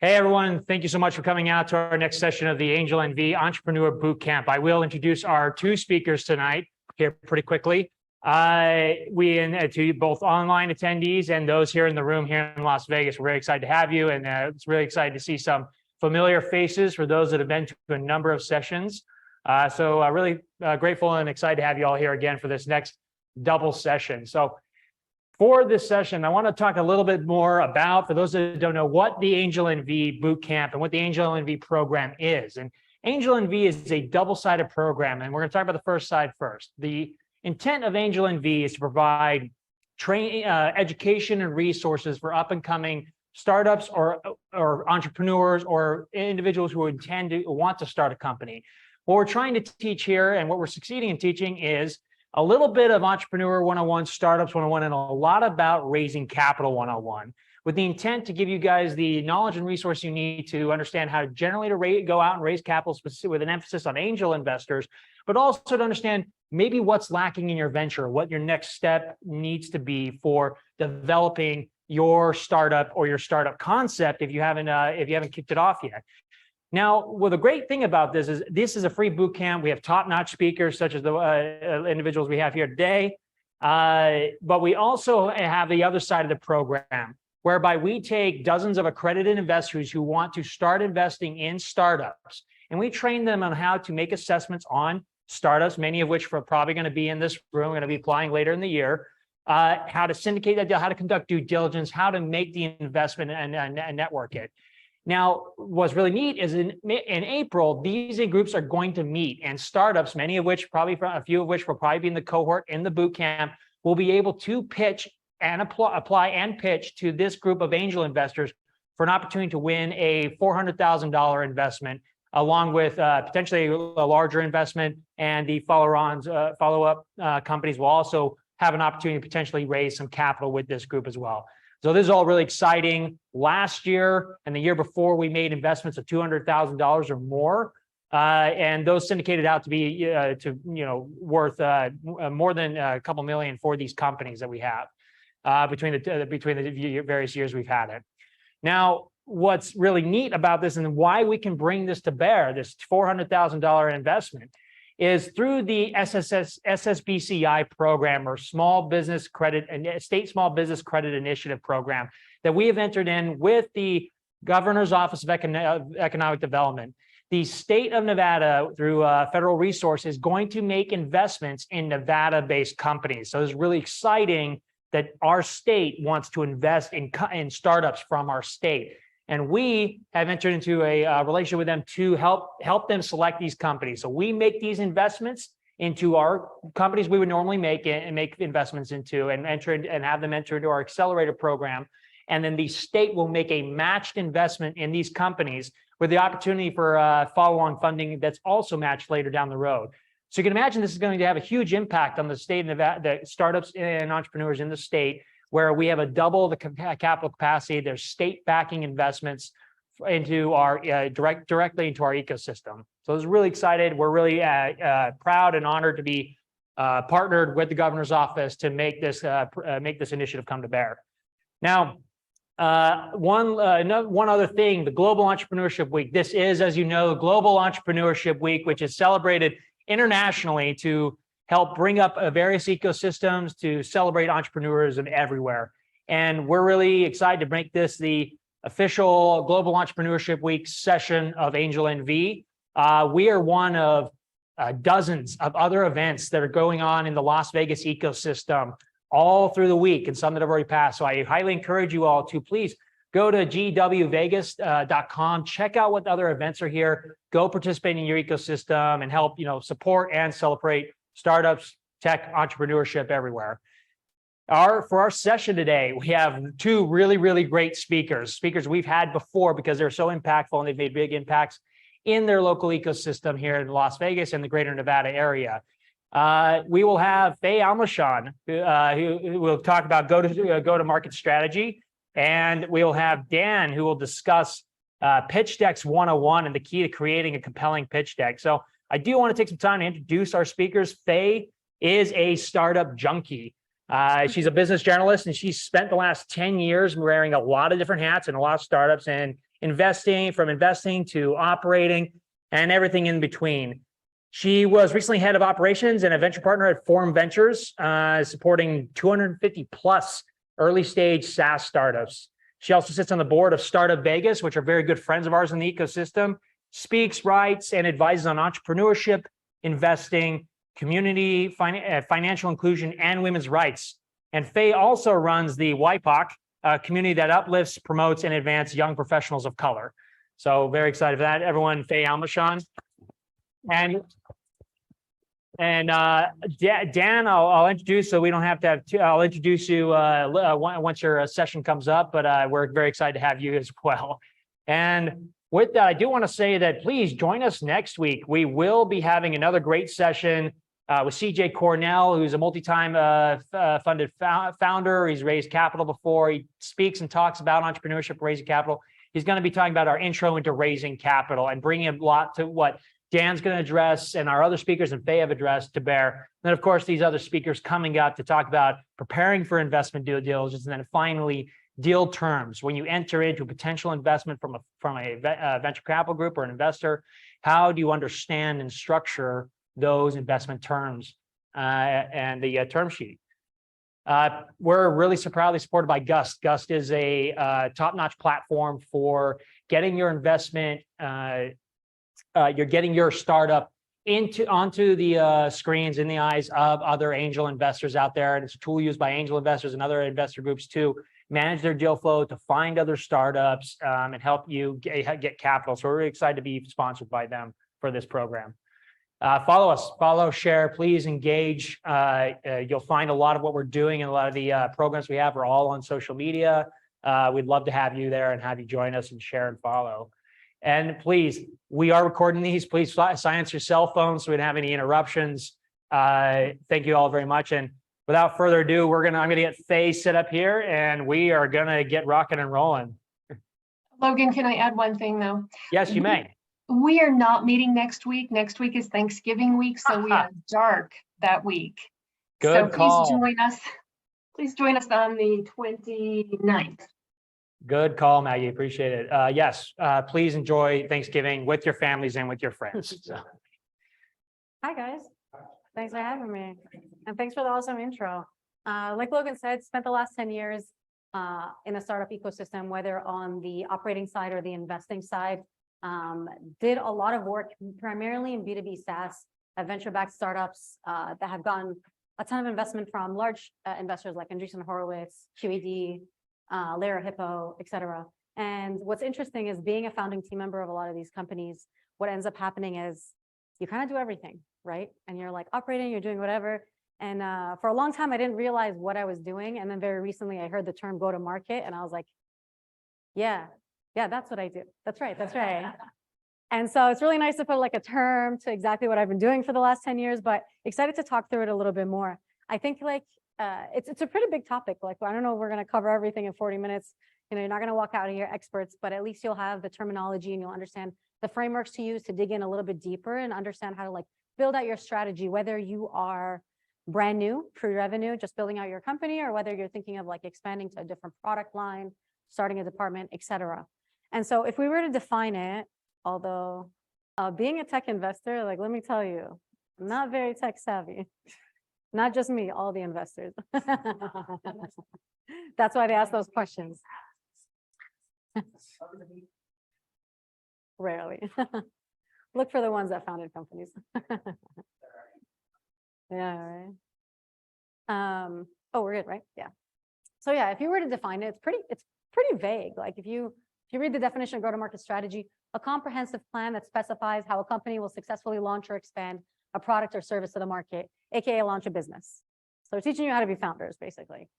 Hey everyone, thank you so much for coming out to our next session of the AngelNV Entrepreneur Bootcamp. I will introduce our two speakers tonight here pretty quickly. To both online attendees and those here in the room here in Las Vegas. We're very excited to have you, and it's really excited to see some familiar faces for those that have been to a number of sessions. Really grateful and excited to have you all here again for this next double session. So for this session, I want to talk a little bit more about, for those that don't know, what the AngelNV Bootcamp and what the AngelNV program is. And AngelNV is a double-sided program, and we're going to talk about the first side first. The intent of AngelNV is to provide training, education, and resources for up-and-coming startups or entrepreneurs or individuals who want to start a company. What we're trying to teach here, and what we're succeeding in teaching, is a little bit of Entrepreneur 101, Startups 101, and a lot about Raising Capital 101, with the intent to give you guys the knowledge and resource you need to understand how to generally go out and raise capital, specifically with an emphasis on angel investors, but also to understand maybe what's lacking in your venture, what your next step needs to be for developing your startup or your startup concept if you haven't kicked it off yet. Now, well, the great thing about this is a free boot camp. We have top-notch speakers such as the individuals we have here today, but we also have the other side of the program, whereby we take dozens of accredited investors who want to start investing in startups, and we train them on how to make assessments on startups, many of which we're probably going to be in this room, going to be applying later in the year, how to syndicate that deal, how to conduct due diligence, how to make the investment and network it. Now, what's really neat is in April, these groups are going to meet, and startups, many of which, a few of which will probably be in the cohort in the boot camp, will be able to pitch and apply and pitch to this group of angel investors for an opportunity to win a $400,000 investment, along with potentially a larger investment, and the follow-up companies will also have an opportunity to potentially raise some capital with this group as well. So this is all really exciting. Last year and the year before, we made investments of $200,000 or more, and those syndicated out to be worth more than a couple million for these companies that we have between the various years we've had it. Now, what's really neat about this and why we can bring this to bear, this $400,000 investment, is through the SSBCI program, or Small Business Credit and State Small Business Credit Initiative program, that we have entered in with the Governor's Office of Economic Development. The state of Nevada, through federal resources, is going to make investments in Nevada-based companies. So it's really exciting that our state wants to invest in startups from our state. And we have entered into a relationship with them to help them select these companies. So we make these investments into our companies we would normally make investments into, and have them enter into our accelerator program. And then the state will make a matched investment in these companies with the opportunity for follow-on funding that's also matched later down the road. So you can imagine this is going to have a huge impact on the state of Nevada, the startups and entrepreneurs in the state, where we have a double the capital capacity. There's state backing investments into our directly into our ecosystem. So I was really excited. We're really proud and honored to be partnered with the governor's office to make this initiative come to bear. Now, one other thing, the Global Entrepreneurship Week. This is, as you know, Global Entrepreneurship Week, which is celebrated internationally to help bring up various ecosystems to celebrate entrepreneurs everywhere. And we're really excited to make this the official Global Entrepreneurship Week session of AngelNV. We are one of dozens of other events that are going on in the Las Vegas ecosystem all through the week, and some that have already passed. So I highly encourage you all to please go to gwvegas.com, check out what other events are here, go participate in your ecosystem, and help support and celebrate startups, tech, entrepreneurship everywhere. For our session today, we have two really, really great speakers we've had before because they're so impactful and they've made big impacts in their local ecosystem here in Las Vegas and the greater Nevada area. We will have Faye Almeshaan, who will talk about go-to-market strategy, and we will have Dan, who will discuss pitch decks 101 and the key to creating a compelling pitch deck. So I do want to take some time to introduce our speakers. Faye is a startup junkie. She's a business journalist, and she's spent the last 10 years wearing a lot of different hats and a lot of startups, and investing to operating and everything in between. She was recently head of operations and a venture partner at Forum Ventures, supporting 250 plus early stage SaaS startups. She also sits on the board of Startup Vegas, which are very good friends of ours in the ecosystem, speaks, writes, and advises on entrepreneurship, investing, community, financial inclusion, and women's rights. And Faye also runs the YPOC, community that uplifts, promotes, and advances young professionals of color. So very excited for that. Everyone, Faye Almeshaan. And Dan, I'll introduce, so we don't have to have two. I'll introduce you once your session comes up, but we're very excited to have you as well. And with that, I do want to say that please join us next week. We will be having another great session with CJ Cornell, who's a multi-time funded founder. He's raised capital before. He speaks and talks about entrepreneurship, raising capital. He's going to be talking about our intro into raising capital and bringing a lot to what Dan's going to address and our other speakers and Faye have addressed to bear. And then, of course, these other speakers coming up to talk about preparing for investment due diligence, and then finally, deal terms. When you enter into a potential investment from a venture capital group or an investor, how do you understand and structure those investment terms and the term sheet? We're really proudly supported by Gust. Gust is a top-notch platform for getting your investment. You're getting your startup onto the screens in the eyes of other angel investors out there, and it's a tool used by angel investors and other investor groups to manage their deal flow, to find other startups, and help you get capital. So we're really excited to be sponsored by them for this program. Follow us, share, please engage. You'll find a lot of what we're doing and a lot of the programs we have are all on social media. We'd love to have you there and have you join us and share and follow. And please, we are recording these. Please silence your cell phones so we don't have any interruptions. Thank you all very much. And without further ado, I'm gonna get Faye set up here, and we are gonna get rocking and rolling. Logan, can I add one thing though? Yes, you may. We are not meeting next week. Next week is Thanksgiving week, so we are dark that week. Good call. Please join us on the 29th. Good call, Maggie. Appreciate it. Yes, please enjoy Thanksgiving with your families and with your friends. So. Hi, guys. Thanks for having me. And thanks for the awesome intro. Like Logan said, spent the last 10 years in a startup ecosystem, whether on the operating side or the investing side. Did a lot of work primarily in B2B SaaS, venture-backed startups that have gotten a ton of investment from large investors like Andreessen Horowitz, QED, Layer Hippo, et cetera. And what's interesting is being a founding team member of a lot of these companies, what ends up happening is you kind of do everything, right? And you're like operating, you're doing whatever. And for a long time, I didn't realize what I was doing. And then very recently, I heard the term go to market, and I was like, yeah, that's what I do. That's right. And so it's really nice to put like a term to exactly what I've been doing for the last 10 years, but excited to talk through it a little bit more. I think like it's a pretty big topic. Like, I don't know if we're going to cover everything in 40 minutes. You know, you're not going to walk out of here experts, but at least you'll have the terminology and you'll understand the frameworks to use to dig in a little bit deeper and understand how to like build out your strategy, whether you are brand new, pre-revenue, just building out your company, or whether you're thinking of like expanding to a different product line, starting a department, et cetera. And so if we were to define it, although being a tech investor, like, let me tell you, I'm not very tech savvy. Not just me, all the investors. That's why they ask those questions. Rarely. Look for the ones that founded companies. Yeah, right. Oh, we're good, right? Yeah. So yeah, if you were to define it, it's pretty vague. Like if you read the definition of go-to-market strategy, a comprehensive plan that specifies how a company will successfully launch or expand a product or service to the market, aka launch a business. So we're teaching you how to be founders, basically.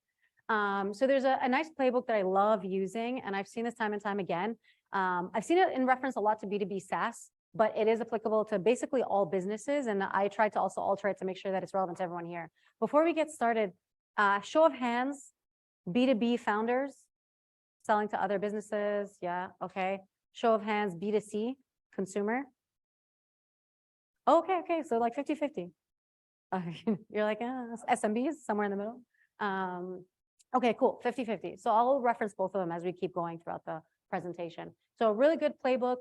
So there's a nice playbook that I love using, and I've seen this time and time again. I've seen it in reference a lot to B2B SaaS, but it is applicable to basically all businesses, and I tried to also alter it to make sure that it's relevant to everyone here. Before we get started, show of hands, B2B founders selling to other businesses. Yeah, okay. Show of hands, B2C consumer. Okay, so like 50-50. You're like, SMBs, somewhere in the middle. Okay, cool, 50-50. So I'll reference both of them as we keep going throughout the presentation. So a really good playbook.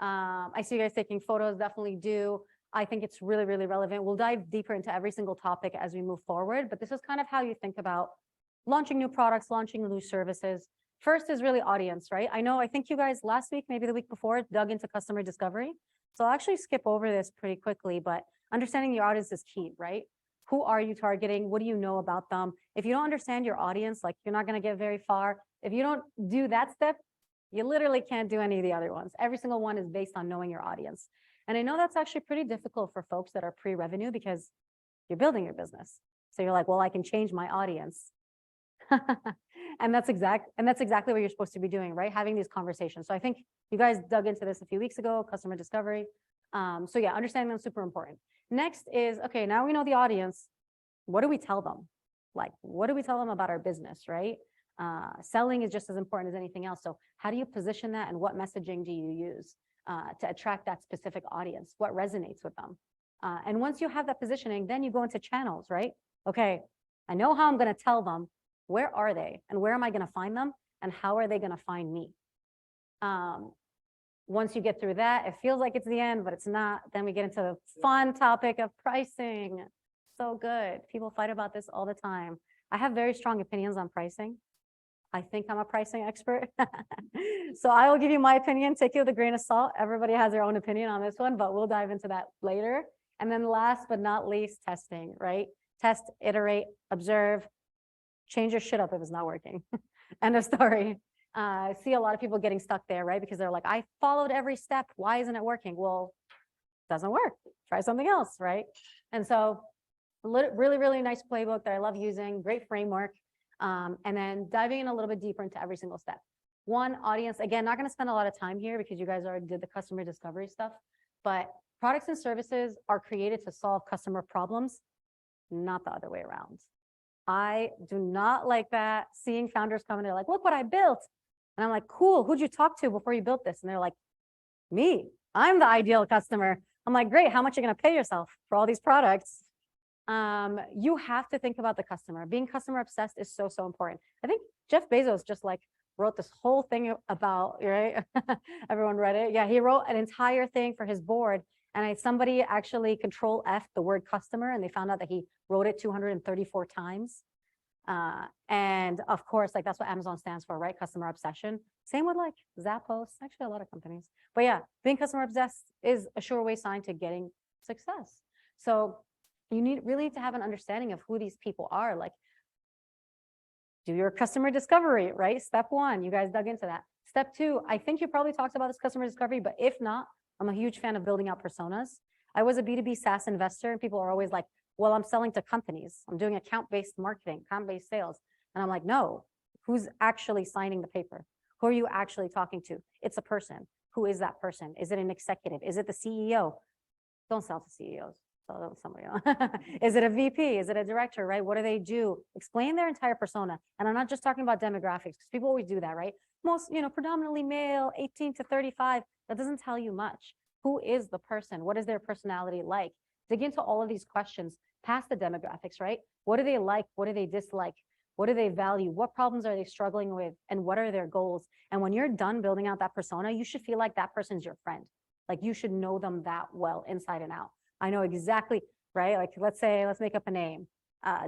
I see you guys taking photos, definitely do. I think it's really, really relevant. We'll dive deeper into every single topic as we move forward, but this is kind of how you think about launching new products, launching new services. First is really audience, right? I think you guys last week, maybe the week before, dug into customer discovery. So I'll actually skip over this pretty quickly, but understanding your audience is key, right? Who are you targeting? What do you know about them? If you don't understand your audience, like you're not going to get very far. If you don't do that step, you literally can't do any of the other ones. Every single one is based on knowing your audience. And I know that's actually pretty difficult for folks that are pre-revenue because you're building your business. So you're like, well, I can change my audience. And that's exactly what you're supposed to be doing, right? Having these conversations. So I think you guys dug into this a few weeks ago, customer discovery. So yeah, understanding them is super important. Next is, okay, now we know the audience. What do we tell them? Like, what do we tell them about our business, right? Selling is just as important as anything else. So how do you position that and what messaging do you use to attract that specific audience? What resonates with them? And once you have that positioning, then you go into channels, right? Okay, I know how I'm going to tell them. Where are they? And where am I going to find them? And how are they going to find me? Once you get through that, it feels like it's the end, but it's not. Then we get into the fun topic of pricing. So good. People fight about this all the time. I have very strong opinions on pricing. I think I'm a pricing expert. So I will give you my opinion, take it with a grain of salt. Everybody has their own opinion on this one, but we'll dive into that later. And then last but not least, testing, right? Test, iterate, observe, change your shit up if it's not working. End of story. I see a lot of people getting stuck there, right? Because they're like, I followed every step. Why isn't it working? Well, it doesn't work. Try something else, right? And so really, really nice playbook that I love using, great framework. And then diving in a little bit deeper into every single step. One, audience, again, not going to spend a lot of time here because you guys already did the customer discovery stuff, but products and services are created to solve customer problems, not the other way around. I do not like that. Seeing founders come and they're like, look what I built. And I'm like, cool, who'd you talk to before you built this? And they're like, me, I'm the ideal customer. I'm like, great, how much are you going to pay yourself for all these products? You have to think about the customer. Being customer obsessed is so, so important. I think Jeff Bezos just like wrote this whole thing about, right? Everyone read it. Yeah, he wrote an entire thing for his board. And somebody actually Control F the word customer, and they found out that he wrote it 234 times. And of course, like that's what Amazon stands for, right? Customer obsession. Same with like Zappos, actually a lot of companies. But yeah, being customer obsessed is a sure way sign to getting success. So you really need to have an understanding of who these people are. Like, do your customer discovery, right? Step one, you guys dug into that. Step two, I think you probably talked about this customer discovery, but if not, I'm a huge fan of building out personas. I was a B2B SaaS investor, and people are always like, well, I'm selling to companies. I'm doing account-based marketing, account-based sales. And I'm like, no, who's actually signing the paper? Who are you actually talking to? It's a person. Who is that person? Is it an executive? Is it the CEO? Don't sell to CEOs. Sell to somebody else. Is it a VP? Is it a director, right? What do they do? Explain their entire persona. And I'm not just talking about demographics, because people always do that, right? Most, predominantly male, 18 to 35. That doesn't tell you much. Who is the person? What is their personality like? Dig into all of these questions past the demographics, right? What do they like? What do they dislike? What do they value? What problems are they struggling with? And what are their goals? And when you're done building out that persona, you should feel like that person's your friend. Like you should know them that well inside and out. I know exactly, right? Like let's make up a name.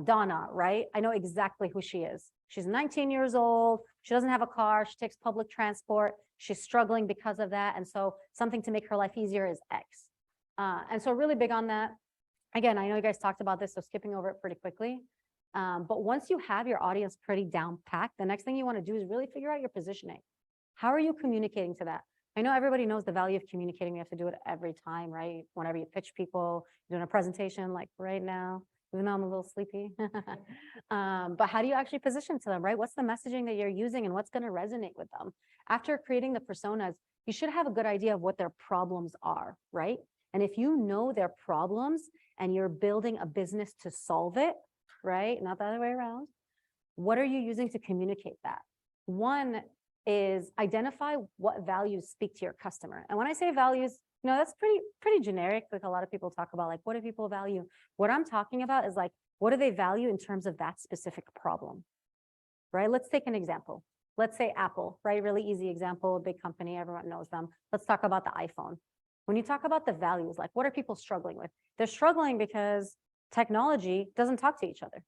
Donna, right? I know exactly who she is. She's 19 years old. She doesn't have a car. She takes public transport. She's struggling because of that. And so something to make her life easier is X. And so really big on that. Again, I know you guys talked about this, so skipping over it pretty quickly. But once you have your audience pretty down packed, the next thing you want to do is really figure out your positioning. How are you communicating to that? I know everybody knows the value of communicating. You have to do it every time, right? Whenever you pitch people, doing a presentation like right now, even though I'm a little sleepy. But how do you actually position to them, right? What's the messaging that you're using and what's going to resonate with them? After creating the personas, you should have a good idea of what their problems are, right? And if you know their problems and you're building a business to solve it, right? Not the other way around. What are you using to communicate that? One is identify what values speak to your customer. And when I say values, that's pretty generic. Like a lot of people talk about like, what do people value? What I'm talking about is like, what do they value in terms of that specific problem, right? Let's take an example. let's say Apple, right? Really easy example, a big company, everyone knows them. Let's talk about the iPhone. When you talk about the values, like what are people struggling with? They're struggling because technology doesn't talk to each other.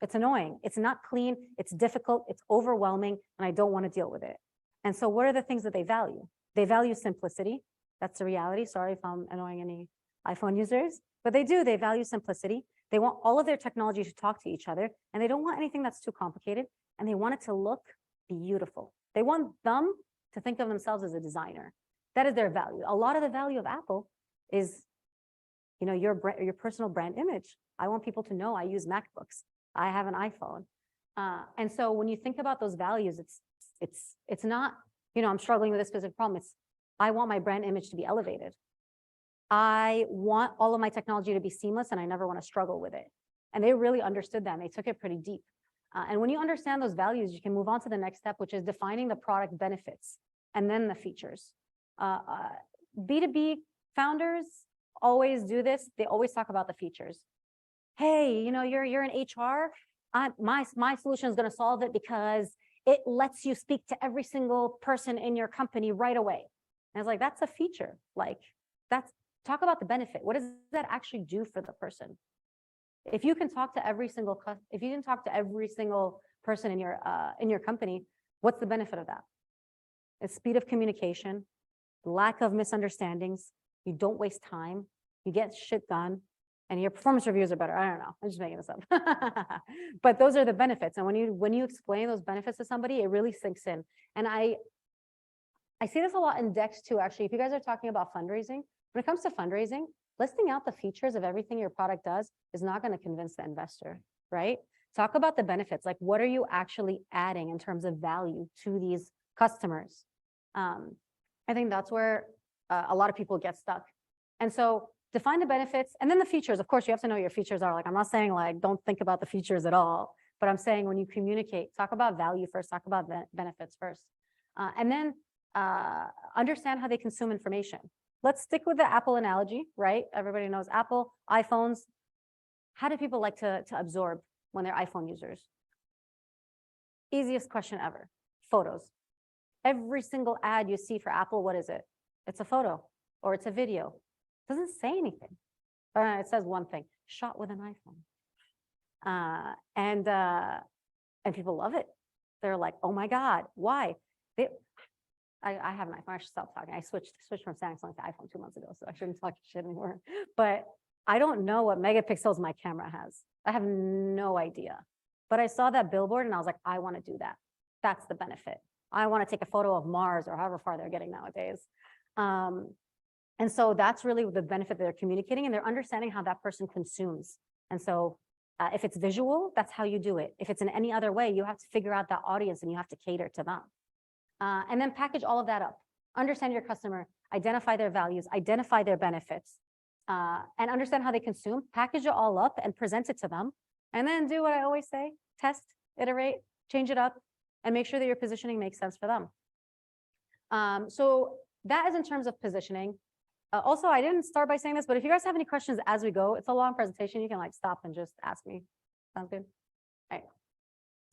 It's annoying. It's not clean. It's difficult. It's overwhelming, and I don't want to deal with it. And so what are the things that they value? They value simplicity. That's the reality. Sorry if I'm annoying any iPhone users, but they do. They value simplicity. They want all of their technology to talk to each other, and they don't want anything that's too complicated, and they want it to look beautiful. They want them to think of themselves as a designer. That is their value. A lot of the value of Apple is, you know, your personal brand image. I want people to know I use MacBooks. I have an iPhone. And so when you think about those values, it's not, you know, I'm struggling with this specific problem. It's, I want my brand image to be elevated. I want all of my technology to be seamless, and I never want to struggle with it. And they really understood that, and they took it pretty deep. And when you understand those values, you can move on to the next step, which is defining the product benefits and then the features. B2B founders always do this. They always talk about the features. Hey, you know, you're in HR. My solution is going to solve it because it lets you speak to every single person in your company right away. And it's like, that's a feature. Like, talk about the benefit. What does that actually do for the person? If you can talk to every single person in your company, what's the benefit of that? It's speed of communication, lack of misunderstandings. You don't waste time. You get shit done, and your performance reviews are better. I don't know. I'm just making this up. But those are the benefits. And when you explain those benefits to somebody, it really sinks in. And I see this a lot in decks too, actually. If you guys are talking about fundraising, when it comes to fundraising, listing out the features of everything your product does is not going to convince the investor, right? Talk about the benefits. Like, what are you actually adding in terms of value to these customers? I think that's where a lot of people get stuck. And so define the benefits and then the features. Of course, you have to know what your features are. Like, I'm not saying like, don't think about the features at all, but I'm saying when you communicate, talk about value first, talk about benefits first. And then understand how they consume information. Let's stick with the Apple analogy, right? Everybody knows Apple, iPhones. How do people like to absorb when they're iPhone users? Easiest question ever, photos. Every single ad you see for Apple, what is it? It's a photo or it's a video. It doesn't say anything. It says one thing, shot with an iPhone. And people love it. They're like, oh my God, why? I have an iPhone. I should stop talking. I switched from Samsung to iPhone 2 months ago, so I shouldn't talk shit anymore. But I don't know what megapixels my camera has. I have no idea. But I saw that billboard and I was like, I want to do that. That's the benefit. I want to take a photo of Mars or however far they're getting nowadays. And so that's really the benefit that they're communicating, and they're understanding how that person consumes. And so if it's visual, that's how you do it. If it's in any other way, you have to figure out that audience and you have to cater to them. And then package all of that up. Understand your customer, identify their values, identify their benefits, and understand how they consume. Package it all up and present it to them. And then do what I always say, test, iterate, change it up, and make sure that your positioning makes sense for them. So that is in terms of positioning. Also, I didn't start by saying this, but if you guys have any questions as we go, it's a long presentation. You can like stop and just ask me. Sounds good? All right.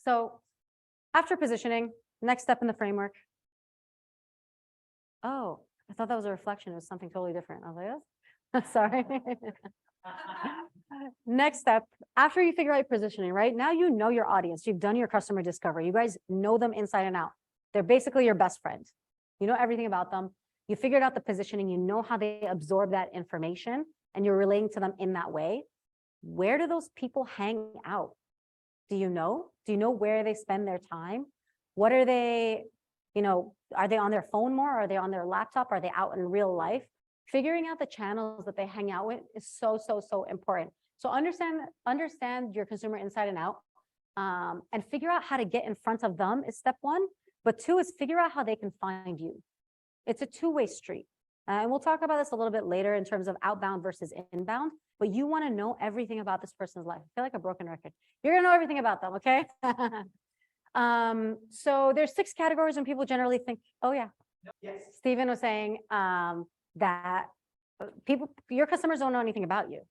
So after positioning, next step in the framework. Oh, I thought that was a reflection. It was something totally different. I was like, oh, sorry. Next step, after you figure out your positioning, right? Now you know your audience. You've done your customer discovery. You guys know them inside and out. They're basically your best friend. You know everything about them. You figured out the positioning. You know how they absorb that information, and you're relating to them in that way. Where do those people hang out? Do you know? Do you know where they spend their time? What are they, you know, are they on their phone more? Are they on their laptop? Are they out in real life? Figuring out the channels that they hang out with is so, so, so important. So understand your consumer inside and out, and figure out how to get in front of them is step one. But two is figure out how they can find you. It's a two-way street. And we'll talk about this a little bit later in terms of outbound versus inbound, but you want to know everything about this person's life. I feel like a broken record. You're going to know everything about them, okay? So there's 6 categories when people generally think, oh yeah. Yes. Stephen was saying that your customers don't know anything about you.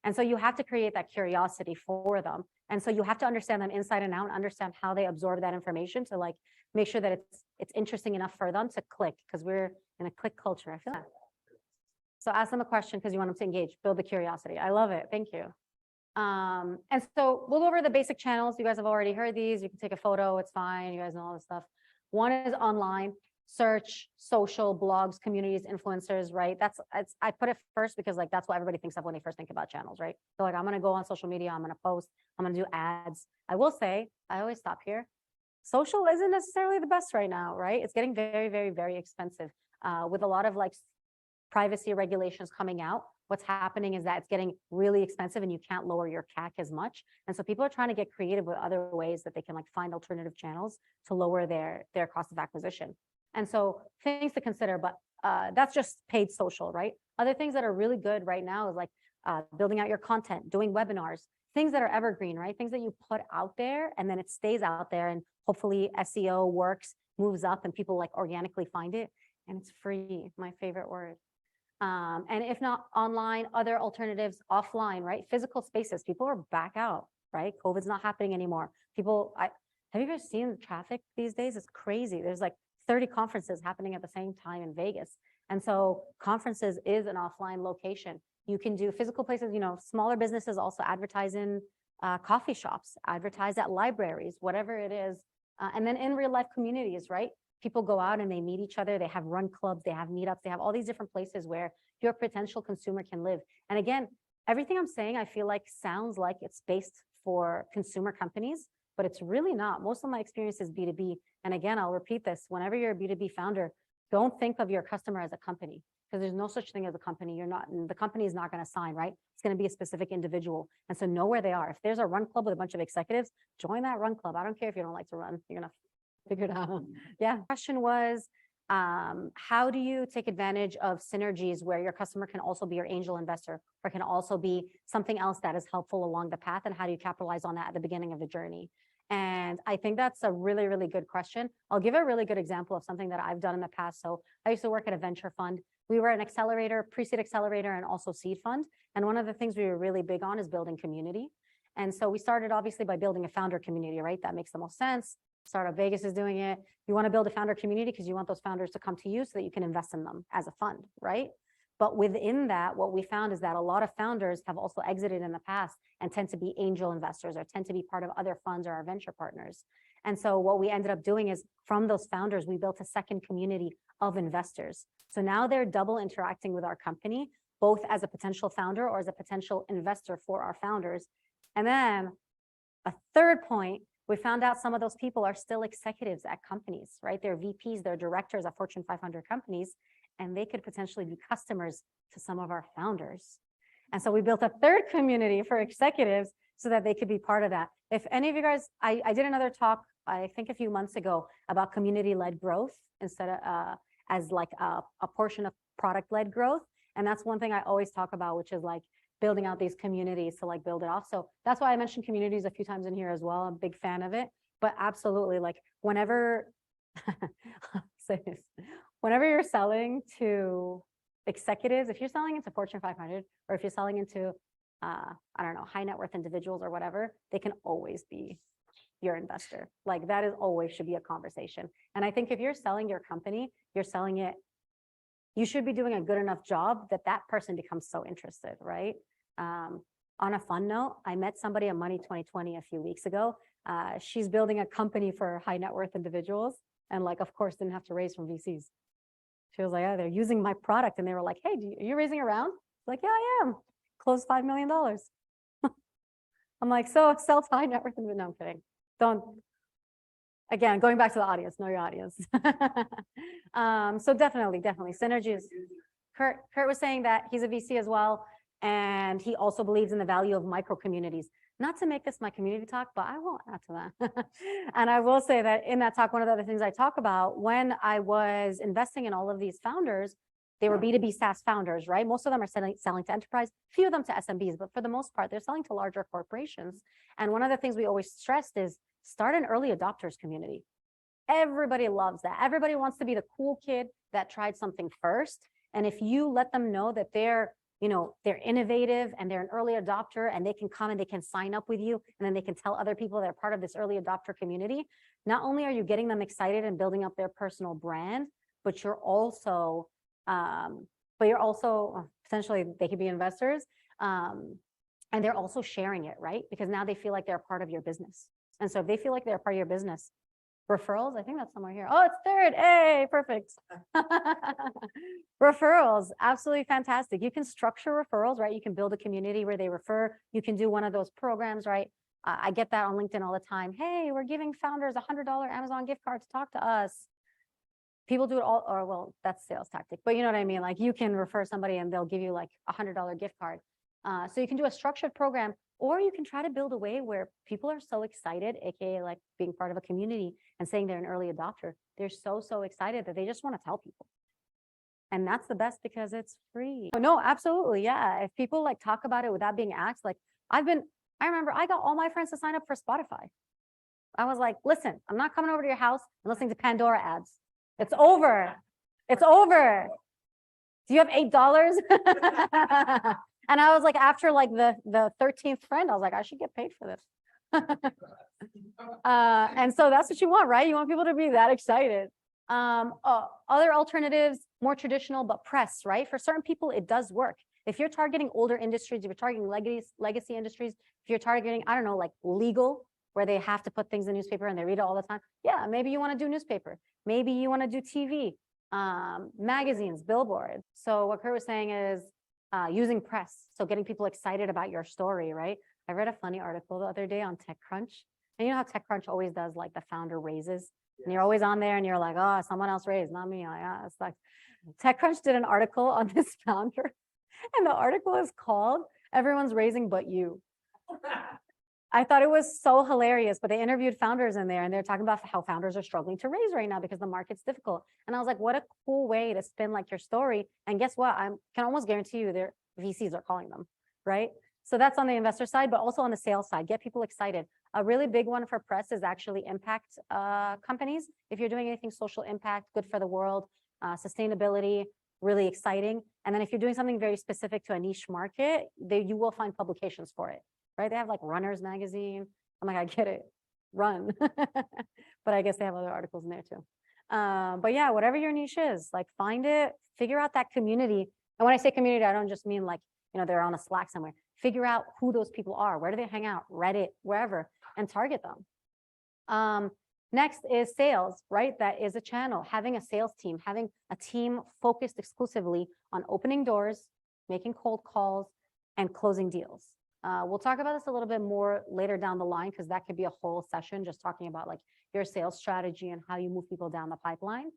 And so you have to create that curiosity for them. And so you have to understand them inside and out and understand how they absorb that information to like make sure that it's interesting enough for them to click, because we're in a click culture. I feel that. So ask them a question because you want them to engage, build the curiosity. I love it. Thank you. And so we'll go over the basic channels. You guys have already heard these. You can take a photo. It's fine. You guys know all this stuff. One is online, search, social, blogs, communities, influencers, right? I put it first because like that's what everybody thinks of when they first think about channels, right? So like I'm going to go on social media, I'm going to post, I'm going to do ads. I will say, I always stop here. Social isn't necessarily the best right now, right? It's getting very, very, very expensive with a lot of like privacy regulations coming out. What's happening is that it's getting really expensive and you can't lower your CAC as much. And so people are trying to get creative with other ways that they can like find alternative channels to lower their cost of acquisition. And so things to consider, but that's just paid social, right? Other things that are really good right now is like building out your content, doing webinars, things that are evergreen, right? Things that you put out there and then it stays out there and hopefully SEO works, moves up and people like organically find it. And it's free, my favorite word. And if not online, other alternatives offline, right? Physical spaces, people are back out, right? COVID's not happening anymore. Have you guys seen the traffic these days? It's crazy. There's like 30 conferences happening at the same time in Vegas. And so conferences is an offline location. You can do physical places, you know, smaller businesses also advertise in coffee shops, advertise at libraries, whatever it is. And then in real life communities, right? People go out and they meet each other. They have run clubs, they have meetups, they have all these different places where your potential consumer can live. And again, everything I'm saying, I feel like sounds like it's based for consumer companies, but it's really not. Most of my experience is B2B. And again, I'll repeat this, whenever you're a B2B founder, don't think of your customer as a company because there's no such thing as a company. The company is not going to sign, right? It's going to be a specific individual. And so know where they are. If there's a run club with a bunch of executives, join that run club. I don't care if you don't like to run, you're going to figure it out. Yeah. Question was, how do you take advantage of synergies where your customer can also be your angel investor or can also be something else that is helpful along the path? And how do you capitalize on that at the beginning of the journey? And I think that's a really, really good question. I'll give a really good example of something that I've done in the past. So I used to work at a venture fund. We were an accelerator, pre-seed accelerator, and also seed fund. And one of the things we were really big on is building community. And so we started obviously by building a founder community, right? That makes the most sense. Startup Vegas is doing it. You want to build a founder community because you want those founders to come to you so that you can invest in them as a fund, right? But within that, what we found is that a lot of founders have also exited in the past and tend to be angel investors or tend to be part of other funds or our venture partners. And so what we ended up doing is from those founders, we built a second community of investors. So now they're double interacting with our company, both as a potential founder or as a potential investor for our founders. And then a third point, we found out some of those people are still executives at companies, right? They're VPs, they're directors at Fortune 500 companies, and they could potentially be customers to some of our founders. And so we built a third community for executives so that they could be part of that. If any of you guys, I did another talk, I think a few months ago, about community-led growth instead of as like a portion of product-led growth. And that's one thing I always talk about, which is like building out these communities to like build it off. So that's why I mentioned communities a few times in here as well. I'm a big fan of it, but absolutely, like whenever, whenever you're selling to executives, if you're selling into Fortune 500, or if you're selling into, I don't know, high net worth individuals or whatever, they can always be your investor. Like that is always should be a conversation. And I think if you're selling your company, you're selling it, you should be doing a good enough job that that person becomes so interested, right? On a fun note, I met somebody at Money 2020 a few weeks ago. She's building a company for high net worth individuals and like, of course, didn't have to raise from VCs. She was like, oh, they're using my product. And they were like, hey, are you raising a round? Like, yeah, I am. Closed $5 million. I'm like, so sell to high net worth. No, I'm kidding. Don't. Again, going back to the audience, know your audience. So definitely synergies. Kurt was saying that he's a VC as well. And he also believes in the value of micro communities. Not to make this my community talk, but I will add to that. And I will say that in that talk, one of the other things I talk about when I was investing in all of these founders, they were B2B SaaS founders, right? Most of them are selling to enterprise, few of them to SMBs, but for the most part, they're selling to larger corporations. And one of the things we always stressed is start an early adopters community. Everybody loves that. Everybody wants to be the cool kid that tried something first. And if you let them know that they're you know, they're innovative and they're an early adopter and they can come and they can sign up with you and then they can tell other people they're part of this early adopter community. Not only are you getting them excited and building up their personal brand, but you're also potentially they could be investors. And they're also sharing it, right? Because now they feel like they're a part of your business. And so if they feel like they're a part of your business, referrals, I think that's somewhere here. Oh, it's third. Hey, perfect. Referrals, absolutely fantastic. You can structure referrals, right? You can build a community where they refer. You can do one of those programs, right? I get that on LinkedIn all the time. Hey, we're giving founders $100 Amazon gift card to talk to us. People do it all, or well, that's sales tactic, but you know what I mean? Like you can refer somebody and they'll give you like $100 gift card. So you can do a structured program, or you can try to build a way where people are so excited, AKA like being part of a community and saying they're an early adopter. They're so excited that they just want to tell people. And that's the best because it's free. No, absolutely. Yeah. If people like talk about it without being asked, like I remember I got all my friends to sign up for Spotify. I was like, listen, I'm not coming over to your house and listening to Pandora ads. It's over. It's over. Do you have $8? And I was like, after like the 13th friend, I was like, I should get paid for this. And so that's what you want, right? You want people to be that excited. Other alternatives, more traditional, but press, right? For certain people, it does work. If you're targeting older industries, if you're targeting legacy industries, if you're targeting, I don't know, like legal, where they have to put things in newspaper and they read it all the time. Yeah, maybe you want to do newspaper. Maybe you want to do TV, magazines, billboards. So what Kurt was saying is using press. So getting people excited about your story, right? I read a funny article the other day on TechCrunch. And you know how TechCrunch always does like the founder raises? And you're always on there and you're like, oh, someone else raised, not me. Like, ah, it's like TechCrunch did an article on this founder. And the article is called Everyone's Raising But You. I thought it was so hilarious, but they interviewed founders in there and they're talking about how founders are struggling to raise right now because the market's difficult. And I was like, what a cool way to spin like your story. And guess what? I can almost guarantee you their VCs are calling them, right? So that's on the investor side, but also on the sales side, get people excited. A really big one for press is actually impact companies. If you're doing anything social impact, good for the world, sustainability, really exciting. And then if you're doing something very specific to a niche market, you will find publications for it. Right? They have like Runners magazine. I'm like, I get it, run. But I guess they have other articles in there too. But yeah, whatever your niche is, like find it, figure out that community. And when I say community, I don't just mean like, you know, they're on a Slack somewhere. Figure out who those people are. Where do they hang out? Reddit, wherever, and target them. Next is sales, right? That is a channel. Having a sales team, having a team focused exclusively on opening doors, making cold calls, and closing deals. We'll talk about this a little bit more later down the line because that could be a whole session just talking about like your sales strategy and how you move people down the pipeline.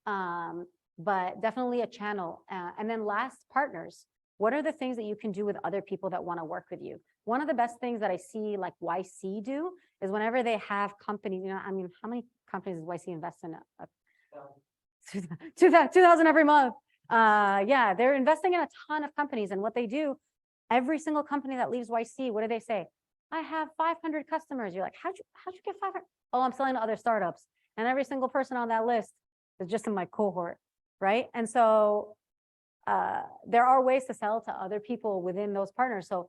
But definitely a channel. And then last, partners. What are the things that you can do with other people that want to work with you? One of the best things that I see like YC do is whenever they have companies, you know, I mean, how many companies does YC invest in? 2,000 every month. Yeah, they're investing in a ton of companies, and what they do, every single company that leaves YC, what do they say? I have 500 customers. You're like, how'd you get 500? Oh, I'm selling to other startups. And every single person on that list is just in my cohort, right? And so there are ways to sell to other people within those partners. So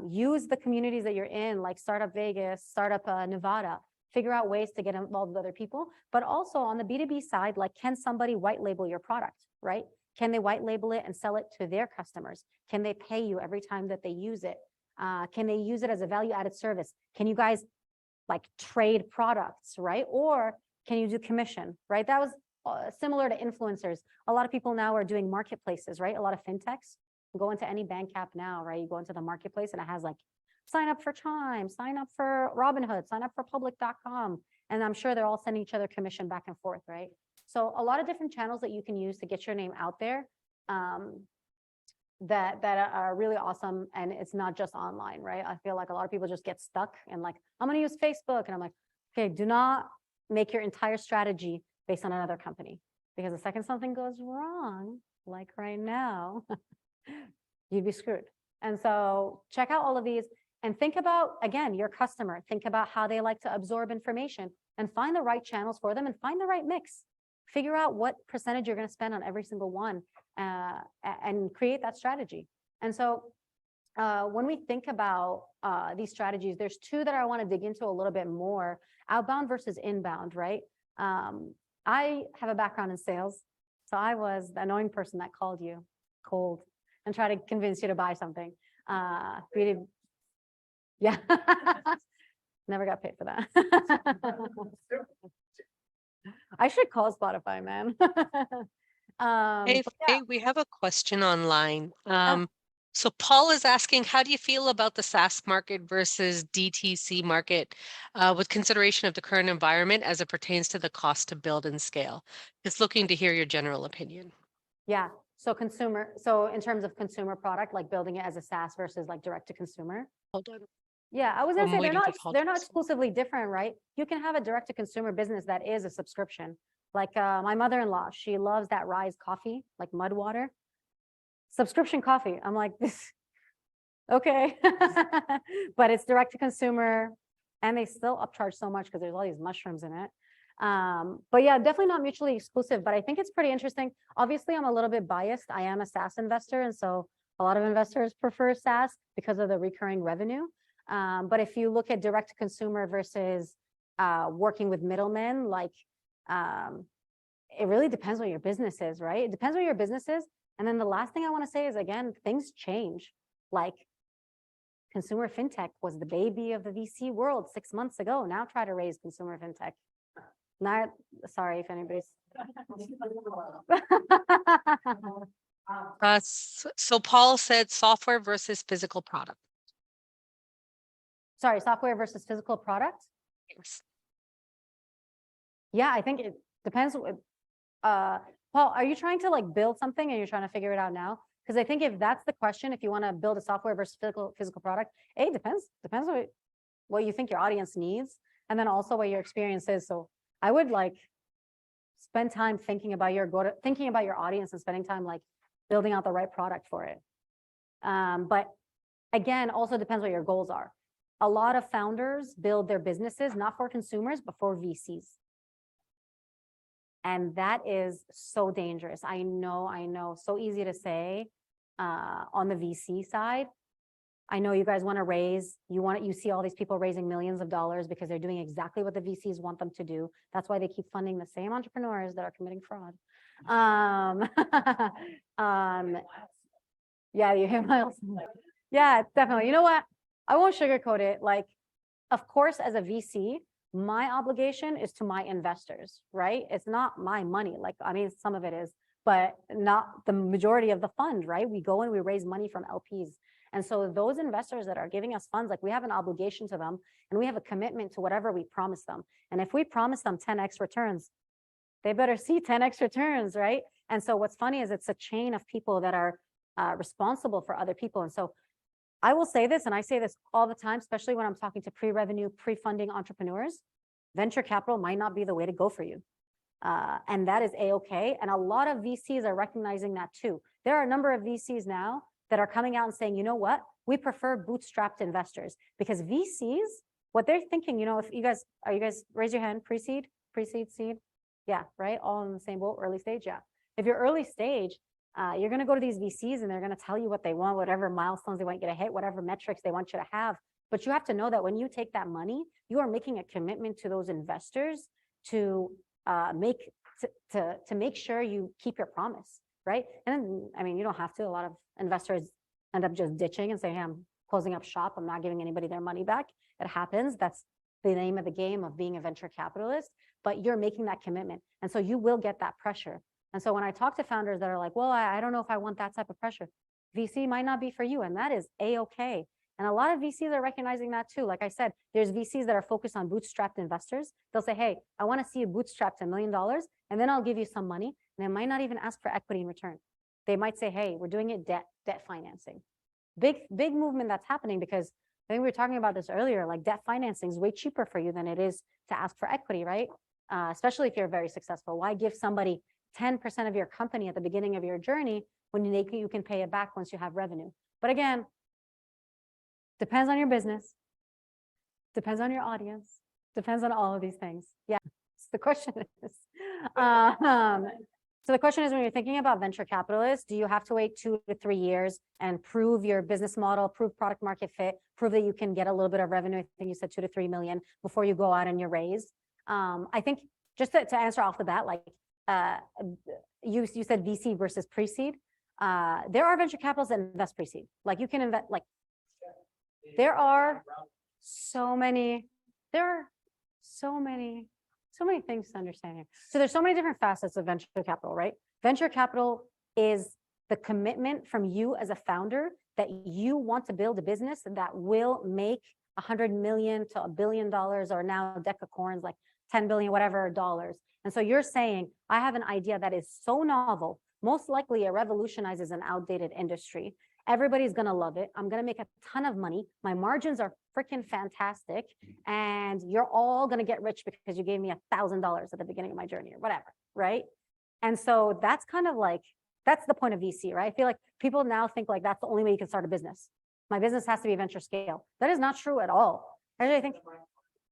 use the communities that you're in, like Startup Vegas, Startup Nevada, figure out ways to get involved with other people. But also on the B2B side, like can somebody white label your product, right? Can they white label it and sell it to their customers? Can they pay you every time that they use it? Can they use it as a value added service? Can you guys like trade products, right? Or can you do commission, right? That was similar to influencers. A lot of people now are doing marketplaces, right? A lot of fintechs. You go into any bank app now, right? You go into the marketplace and it has like sign up for Chime, sign up for Robinhood, sign up for public.com. And I'm sure they're all sending each other commission back and forth, right? So a lot of different channels that you can use to get your name out there that are really awesome. And it's not just online, right? I feel like a lot of people just get stuck and like, I'm going to use Facebook. And I'm like, okay, do not make your entire strategy based on another company. Because the second something goes wrong, like right now, you'd be screwed. And so check out all of these and think about, again, your customer. Think about how they like to absorb information and find the right channels for them and find the right mix. Figure out what percentage you're going to spend on every single one and create that strategy. And so when we think about these strategies, there's two that I want to dig into a little bit more, outbound versus inbound, right? I have a background in sales. So I was the annoying person that called you cold and tried to convince you to buy something. Yeah. Never got paid for that. I should call Spotify, man. Hey, But yeah. Faye, we have a question online. So Paul is asking, how do you feel about the SaaS market versus DTC market with consideration of the current environment as it pertains to the cost to build and scale? Just looking to hear your general opinion. Yeah. So in terms of consumer product, like building it as a SaaS versus like direct to consumer. Hold on. Yeah, I was gonna I'm say waiting for Paul they're to not respond. exclusively different, right? You can have a direct to consumer business that is a subscription. Like my mother-in-law, she loves that Rise coffee, like mud water. Subscription coffee. I'm like, this, okay. But it's direct to consumer and they still upcharge so much because there's all these mushrooms in it. But yeah, definitely not mutually exclusive, but I think it's pretty interesting. Obviously, I'm a little bit biased. I am a SaaS investor. And so a lot of investors prefer SaaS because of the recurring revenue. But if you look at direct to consumer versus working with middlemen, like it really depends what your business is, right? It depends what your business is. And then the last thing I want to say is, again, things change. Like consumer fintech was the baby of the VC world 6 months ago. Now try to raise consumer fintech. Not sorry if anybody's. So Paul said software versus physical product. Sorry, software versus physical product. Yes. Yeah, I think it depends. Paul, are you trying to like build something and you're trying to figure it out now? Because I think if that's the question, if you want to build a software versus physical product, it depends what you think your audience needs, and then also what your experience is. So I would like spend time thinking about your audience and spending time like building out the right product for it. But again, also depends what your goals are. A lot of founders build their businesses not for consumers, but for VCs. And that is so dangerous. I know, so easy to say on the VC side. I know you guys want to raise, you see all these people raising millions of dollars because they're doing exactly what the VCs want them to do. That's why they keep funding the same entrepreneurs that are committing fraud. Yeah, you hear Miles. Yeah, definitely. You know what? I won't sugarcoat it. Like, of course, as a VC, my obligation is to my investors, right? It's not my money. Like, I mean, some of it is, but not the majority of the fund, right? We go and we raise money from LPs. And so those investors that are giving us funds, like we have an obligation to them and we have a commitment to whatever we promise them. And if we promise them 10x returns, they better see 10x returns, right? And so what's funny is it's a chain of people that are responsible for other people. And so I will say this, and I say this all the time, especially when I'm talking to pre-revenue, pre-funding entrepreneurs, venture capital might not be the way to go for you. And that is A-okay. And a lot of VCs are recognizing that too. There are a number of VCs now that are coming out and saying, you know what, we prefer bootstrapped investors, because VCs, what they're thinking, you know, if you guys, raise your hand, pre-seed, seed? Yeah, right? All in the same boat, early stage, yeah. If you're early stage, you're going to go to these VCs and they're going to tell you what they want, whatever milestones they want you to hit, whatever metrics they want you to have. But you have to know that when you take that money, you are making a commitment to those investors to make sure you keep your promise, right? And I mean, you don't have to. A lot of investors end up just ditching and saying, hey, I'm closing up shop. I'm not giving anybody their money back. It happens. That's the name of the game of being a venture capitalist, but you're making that commitment. And so you will get that pressure. And so when I talk to founders that are like, well, I don't know if I want that type of pressure, VC might not be for you. And that is A-okay. And a lot of VCs are recognizing that too. Like I said, there's VCs that are focused on bootstrapped investors. They'll say, hey, I want to see you bootstrapped $1 million, and then I'll give you some money. And they might not even ask for equity in return. They might say, hey, we're doing it debt financing. Big movement that's happening, because I think we were talking about this earlier, like debt financing is way cheaper for you than it is to ask for equity, right? Especially if you're very successful. Why give somebody 10% of your company at the beginning of your journey when you can pay it back once you have revenue? But again, depends on your business, depends on your audience, depends on all of these things. Yeah, so the question is, So the question is, when you're thinking about venture capitalists, do you have to wait 2 to 3 years and prove your business model, prove product market fit, prove that you can get a little bit of revenue? I think you said 2 to 3 million before you go out and you raise. I think just to answer off the bat, like you said VC versus pre-seed. There are venture capitalists that invest pre-seed. Like you can invest, like there are so many things to understand here. So there's so many different facets of venture capital, right? Venture capital is the commitment from you as a founder that you want to build a business that will make 100 million to $1 billion, or now decacorns, like 10 billion, whatever dollars. And so you're saying, I have an idea that is so novel, most likely it revolutionizes an outdated industry. Everybody's going to love it. I'm going to make a ton of money. My margins are freaking fantastic. And you're all going to get rich because you gave me $1,000 at the beginning of my journey or whatever, right? And so that's kind of like, that's the point of VC, right? I feel like people now think like that's the only way you can start a business. My business has to be venture scale. That is not true at all. I think,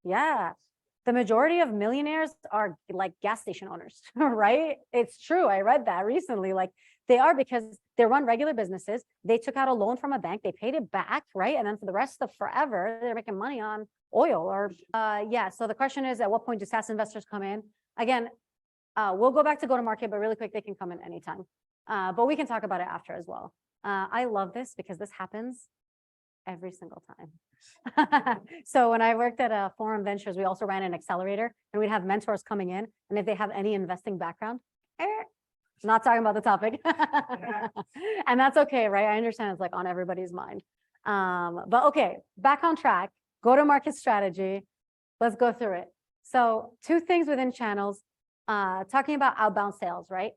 yeah, the majority of millionaires are like gas station owners, right? It's true. I read that recently. Like they are, because they run regular businesses. They took out a loan from a bank. They paid it back, right? And then for the rest of forever, they're making money on oil or, yeah. So the question is, at what point do SaaS investors come in? Again, we'll go back to go-to-market, but really quick, they can come in anytime. But we can talk about it after as well. I love this because this happens every single time. So when I worked at Forum Ventures, we also ran an accelerator, and we'd have mentors coming in, and if they have any investing background, not talking about the topic. And that's okay, right? I understand it's like on everybody's mind. But okay, back on track, go-to-market strategy. Let's go through it. So 2 things within channels, talking about outbound sales, right?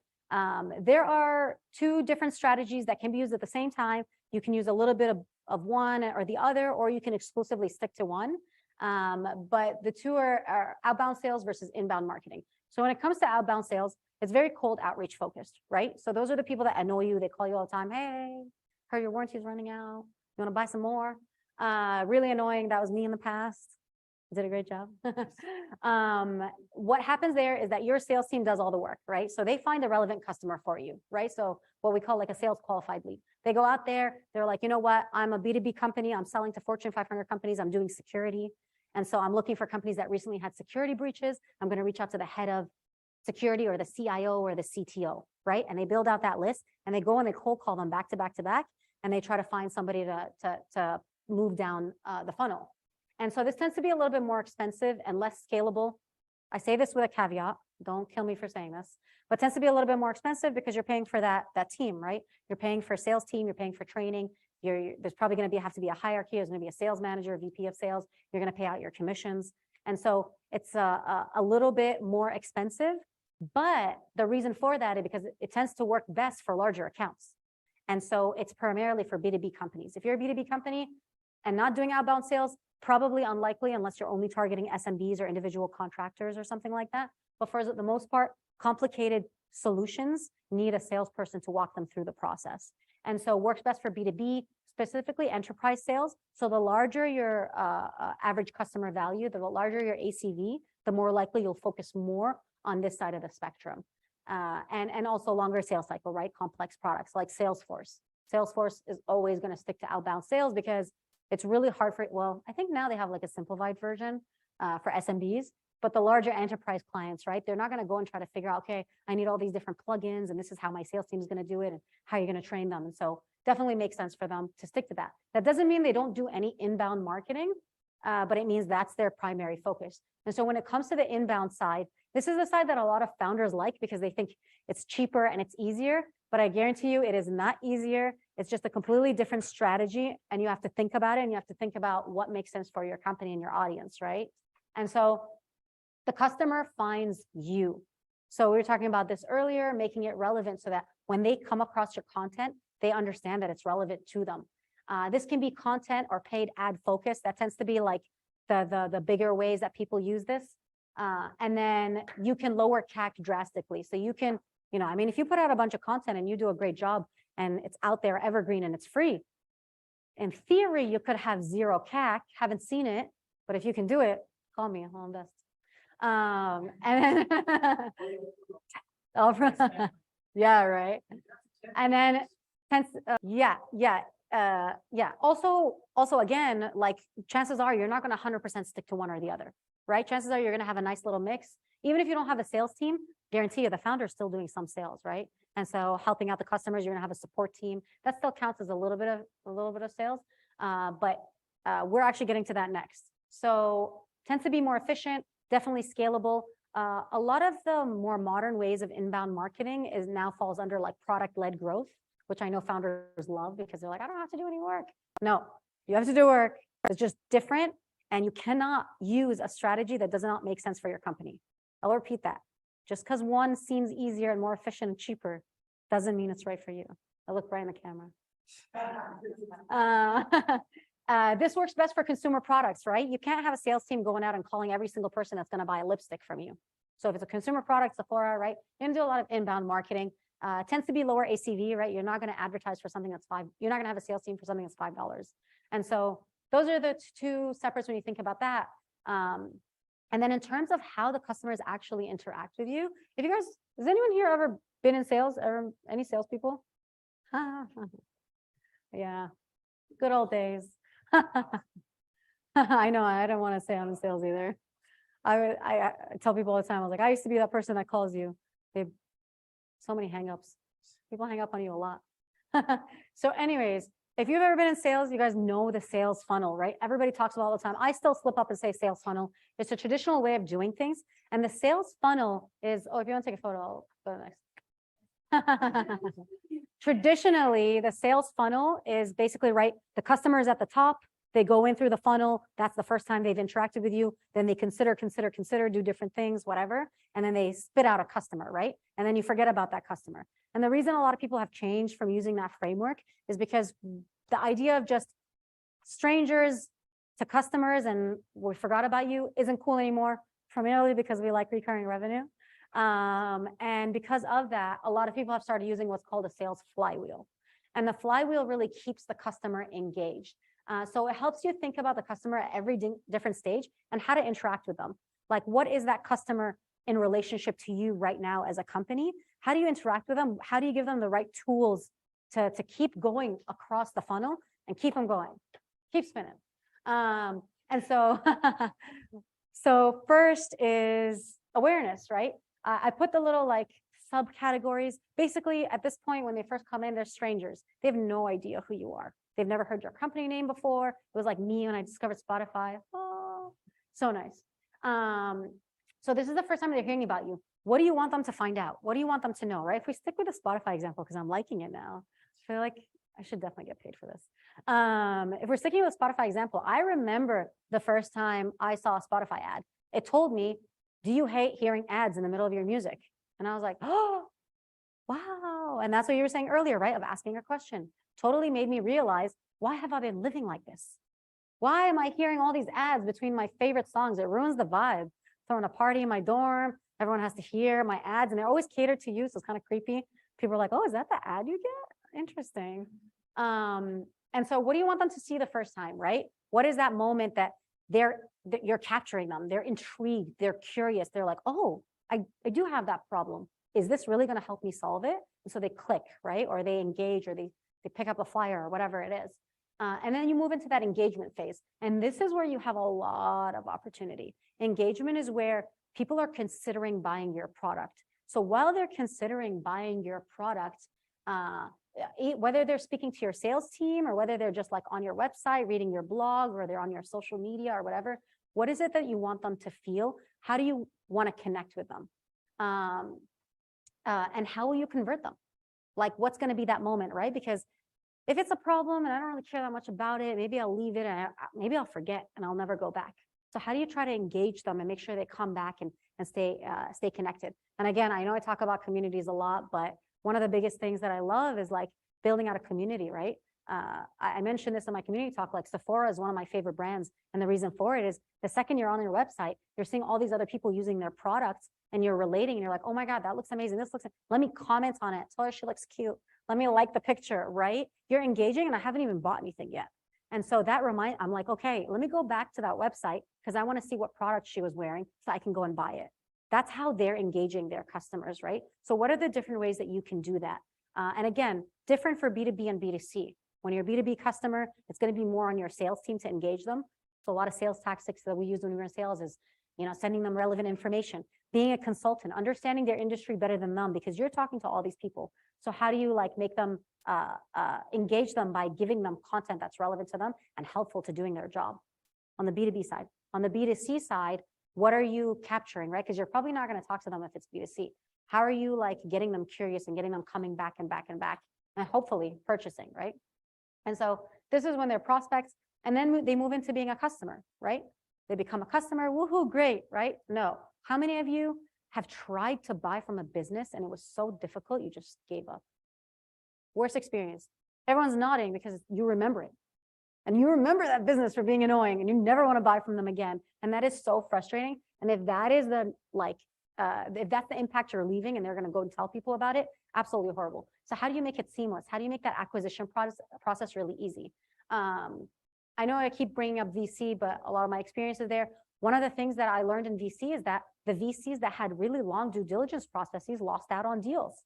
There are 2 different strategies that can be used at the same time. You can use a little bit of one or the other, or you can exclusively stick to one. But the 2 are outbound sales versus inbound marketing. So when it comes to outbound sales, it's very cold outreach focused, right? So those are the people that annoy you. They call you all the time. Hey, heard your warranty is running out. You want to buy some more? Really annoying. That was me in the past. I did a great job. What happens there is that your sales team does all the work, right? So they find a relevant customer for you, right? So what we call like a sales qualified lead. They go out there, they're like, you know what? I'm a B2B company. I'm selling to Fortune 500 companies. I'm doing security. And so I'm looking for companies that recently had security breaches. I'm going to reach out to the head of security or the CIO or the CTO, right? And they build out that list, and they go and they cold call them back to back to back, and they try to find somebody to move down the funnel. And so this tends to be a little bit more expensive and less scalable. I say this with a caveat. Don't kill me for saying this, but tends to be a little bit more expensive because you're paying for that team, right? You're paying for a sales team. You're paying for training. There's probably going to have to be a hierarchy. There's going to be a sales manager, a VP of sales. You're going to pay out your commissions. And so it's a little bit more expensive. But the reason for that is because it tends to work best for larger accounts. And so it's primarily for B2B companies. If you're a B2B company and not doing outbound sales, probably unlikely unless you're only targeting SMBs or individual contractors or something like that. But for the most part, complicated solutions need a salesperson to walk them through the process. And so works best for B2B, specifically enterprise sales. So the larger your average customer value, the larger your ACV, the more likely you'll focus more on this side of the spectrum. And also longer sales cycle, right? Complex products like Salesforce. Salesforce is always going to stick to outbound sales because it's really hard for, well, I think now they have like a simplified version for SMBs, but the larger enterprise clients, right? They're not going to go and try to figure out, okay, I need all these different plugins and this is how my sales team is going to do it and how you're going to train them. And so definitely makes sense for them to stick to that. That doesn't mean they don't do any inbound marketing, but it means that's their primary focus. And so when it comes to the inbound side, this is the side that a lot of founders like because they think it's cheaper and it's easier, but I guarantee you it is not easier. It's just a completely different strategy, and you have to think about it, and you have to think about what makes sense for your company and your audience, right? And so the customer finds you. So we were talking about this earlier, making it relevant so that when they come across your content, they understand that it's relevant to them. This can be content or paid ad focus. That tends to be like the bigger ways that people use this. And then you can lower CAC drastically. So you can, I mean, if you put out a bunch of content and you do a great job and it's out there evergreen and it's free, in theory, you could have 0 CAC. Haven't seen it, but if you can do it, call me, I'll invest. And then Yeah, right. And then, yeah. Also, again, like chances are you're not going to 100% stick to one or the other, right? Chances are you're going to have a nice little mix. Even if you don't have a sales team, guarantee you the founder is still doing some sales, right? And so helping out the customers, you're going to have a support team that still counts as a little bit of sales. But we're actually getting to that next. So tends to be more efficient, definitely scalable. A lot of the more modern ways of inbound marketing is now falls under like product-led growth, which I know founders love because they're like, I don't have to do any work. No, you have to do work. It's just different. And you cannot use a strategy that does not make sense for your company. I'll repeat that. Just because one seems easier and more efficient and cheaper doesn't mean it's right for you. I look right in the camera. This works best for consumer products, right? You can't have a sales team going out and calling every single person that's going to buy a lipstick from you. So if it's a consumer product, Sephora, right? You're going to do a lot of inbound marketing. Tends to be lower ACV, right? You're not going to advertise for something that's you're not going to have a sales team for something that's $5. And so those are the two separates when you think about that. And then in terms of how the customers actually interact with you, if you guys, has anyone here ever been in sales? Or any salespeople? Yeah, good old days. I know, I don't want to say I'm in sales either. I tell people all the time, I was like, I used to be that person that calls you. So many hangups. People hang up on you a lot. So anyways, if you've ever been in sales, you guys know the sales funnel, right? Everybody talks about it all the time. I still slip up and say sales funnel. It's a traditional way of doing things. And the sales funnel is, oh, if you want to take a photo, I'll go to the next. Traditionally, the sales funnel is basically, right, the customer is at the top. They go in through the funnel. That's the first time they've interacted with you. Then they consider, do different things, whatever. And then they spit out a customer, right? And then you forget about that customer. And the reason a lot of people have changed from using that framework is because the idea of just strangers to customers and we forgot about you isn't cool anymore, primarily because we like recurring revenue. And because of that, a lot of people have started using what's called a sales flywheel. And the flywheel really keeps the customer engaged. So it helps you think about the customer at every different stage and how to interact with them. Like, what is that customer in relationship to you right now as a company? How do you interact with them? How do you give them the right tools to keep going across the funnel and keep them going, keep spinning? And so, so first is awareness, right? I put the little like subcategories. Basically, at this point, when they first come in, they're strangers. They have no idea who you are. They've never heard your company name before. It was like me when I discovered Spotify. Oh, so nice. So this is the first time they're hearing about you. What do you want them to find out? What do you want them to know, right? If we stick with the Spotify example, because I'm liking it now, I feel like I should definitely get paid for this. If we're sticking with Spotify example, I remember the first time I saw a Spotify ad. It told me, do you hate hearing ads in the middle of your music? And I was like, oh, wow. And that's what you were saying earlier, right? Of asking a question. Totally made me realize, why have I been living like this? Why am I hearing all these ads between my favorite songs? It ruins the vibe. Throwing a party in my dorm, everyone has to hear my ads and they're always catered to you. So it's kind of creepy. People are like, oh, is that the ad you get? Interesting. And so what do you want them to see the first time, right? What is that moment that you're capturing them? They're intrigued. They're curious. They're like, oh, I do have that problem. Is this really going to help me solve it? And so they click, right? Or they engage or they pick up a flyer or whatever it is. And then you move into that engagement phase. And this is where you have a lot of opportunity. Engagement is where people are considering buying your product. So while they're considering buying your product, whether they're speaking to your sales team or whether they're just like on your website, reading your blog, or they're on your social media or whatever, what is it that you want them to feel? How do you want to connect with them? And how will you convert them? Like, what's going to be that moment, right? Because if it's a problem and I don't really care that much about it, maybe I'll leave it and maybe I'll forget and I'll never go back. So how do you try to engage them and make sure they come back and stay connected? And again, I know I talk about communities a lot, but one of the biggest things that I love is like building out a community, right? I mentioned this in my community talk, like Sephora is one of my favorite brands. And the reason for it is the second you're on your website, you're seeing all these other people using their products and you're relating and you're like, oh my God, that looks amazing. This looks, let me comment on it. Tell her she looks cute. Let me like the picture, right? You're engaging and I haven't even bought anything yet. And so that I'm like, okay, let me go back to that website because I want to see what product she was wearing so I can go and buy it. That's how they're engaging their customers, right? So what are the different ways that you can do that? And again, different for B2B and B2C. When you're a B2B customer, it's going to be more on your sales team to engage them. So a lot of sales tactics that we use when we're in sales is, sending them relevant information, being a consultant, understanding their industry better than them, because you're talking to all these people. So how do you make them engage them by giving them content that's relevant to them and helpful to doing their job on the B2B side. On the B2C side, what are you capturing, right? Because you're probably not going to talk to them if it's B2C. How are you getting them curious and getting them coming back and back and back and hopefully purchasing, right? And so this is when they're prospects, and then they move into being a customer, right? They become a customer, woohoo, great, right? No. How many of you have tried to buy from a business and it was so difficult you just gave up? Worst experience. Everyone's nodding because you remember it. And you remember that business for being annoying and you never want to buy from them again. And that is so frustrating. And if that is if that's the impact you're leaving and they're going to go and tell people about it, absolutely horrible. So how do you make it seamless? How do you make that acquisition process really easy? I know I keep bringing up VC, but a lot of my experiences there, one of the things that I learned in VC is that the VCs that had really long due diligence processes lost out on deals.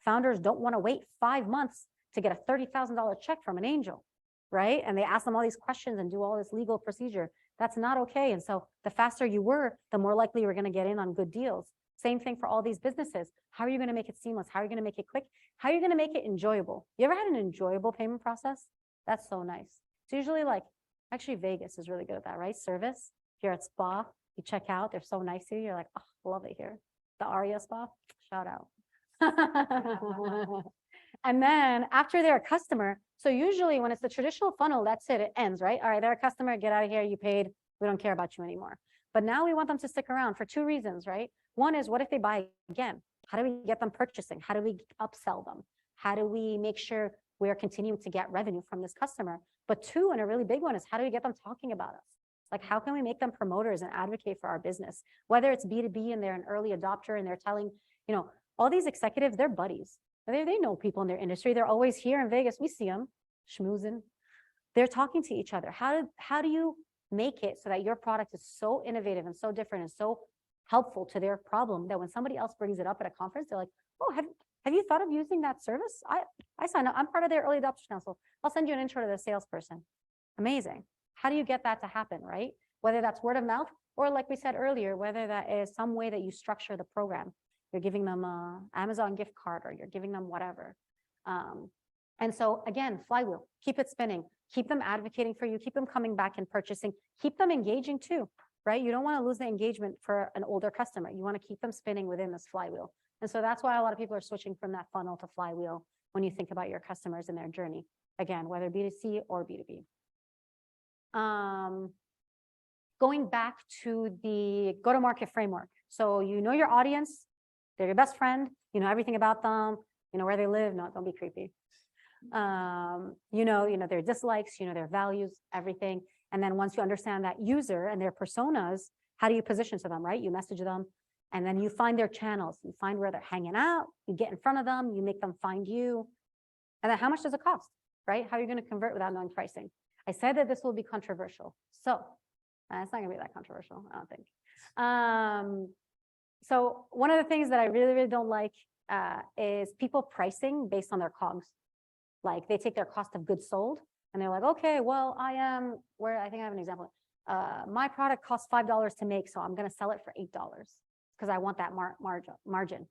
Founders don't want to wait 5 months to get a $30,000 check from an angel, right? And they ask them all these questions and do all this legal procedure. That's not okay. And so the faster you were, the more likely you were going to get in on good deals. Same thing for all these businesses. How are you going to make it seamless? How are you going to make it quick? How are you going to make it enjoyable? You ever had an enjoyable payment process? That's so nice. It's usually actually Vegas is really good at that, right? Service. If you're at spa, you check out, they're so nice to you. You're like, oh, love it here. The Aria spa, shout out. And then after they're a customer, so usually when it's the traditional funnel, that's it, it ends, right? All right, they're a customer, get out of here, you paid, we don't care about you anymore. But now we want them to stick around for 2 reasons, right? One is, what if they buy again? How do we get them purchasing? How do we upsell them? How do we make sure we're continuing to get revenue from this customer? But 2, and a really big one, is how do we get them talking about us? How can we make them promoters and advocate for our business? Whether it's B2B and they're an early adopter and they're telling, all these executives, they're buddies. They know people in their industry. They're always here in Vegas. We see them schmoozing. They're talking to each other. How do you make it so that your product is so innovative and so different and so helpful to their problem that when somebody else brings it up at a conference, they're like, oh, have you thought of using that service? I signed up. I'm part of their early adopters council. I'll send you an intro to the salesperson. Amazing. How do you get that to happen, right? Whether that's word of mouth or, like we said earlier, whether that is some way that you structure the program. You're giving them an Amazon gift card or you're giving them whatever. And so again, flywheel, keep it spinning, keep them advocating for you, keep them coming back and purchasing, keep them engaging too, right? You don't want to lose the engagement for an older customer. You want to keep them spinning within this flywheel. And so that's why a lot of people are switching from that funnel to flywheel when you think about your customers and their journey. Again, whether B2C or B2B. Going back to the go-to-market framework. So you know your audience, they're your best friend, you know everything about them, you know where they live. No, don't be creepy. You know their dislikes, you know their values, everything. And then once you understand that user and their personas, how do you position to them, right? You message them, and then you find their channels. You find where they're hanging out. You get in front of them. You make them find you. And then how much does it cost, right? How are you going to convert without knowing pricing? I said that this will be controversial. So it's not going to be that controversial, I don't think. So one of the things that I really, really don't like is people pricing based on their COGS. Like they take their cost of goods sold and they're like, okay, well, I think I have an example. My product costs $5 to make, so I'm going to sell it for $8 because I want that margin.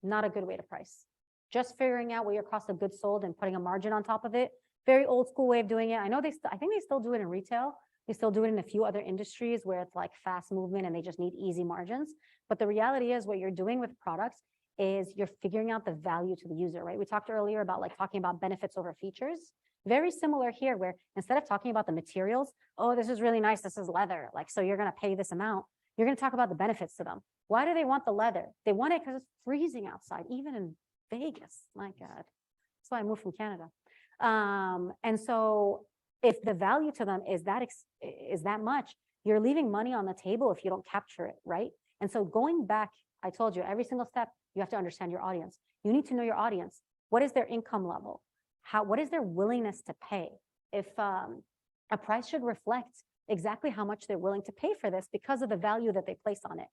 Not a good way to price. Just figuring out what your cost of goods sold and putting a margin on top of it. Very old school way of doing it. I know I think they still do it in retail. They still do it in a few other industries where it's like fast movement and they just need easy margins. But the reality is what you're doing with products is you're figuring out the value to the user, right? We talked earlier about talking about benefits over features. Very similar here, where instead of talking about the materials, oh, this is really nice, this is leather, so you're going to pay this amount, you're going to talk about the benefits to them. Why do they want the leather? They want it because it's freezing outside, even in Vegas. My God. That's why I moved from Canada. And so if the value to them is that much, you're leaving money on the table if you don't capture it, right? And so going back, I told you, every single step, you have to understand your audience. You need to know your audience. What is their income level? What is their willingness to pay? If a price should reflect exactly how much they're willing to pay for this because of the value that they place on it.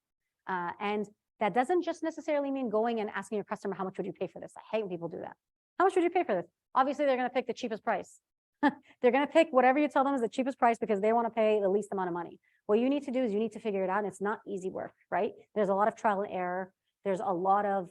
And that doesn't just necessarily mean going and asking your customer, how much would you pay for this? I hate when people do that. How much would you pay for this? Obviously, they're going to pick the cheapest price. They're going to pick whatever you tell them is the cheapest price because they want to pay the least amount of money. What you need to do is you need to figure it out. And it's not easy work, right? There's a lot of trial and error. There's a lot of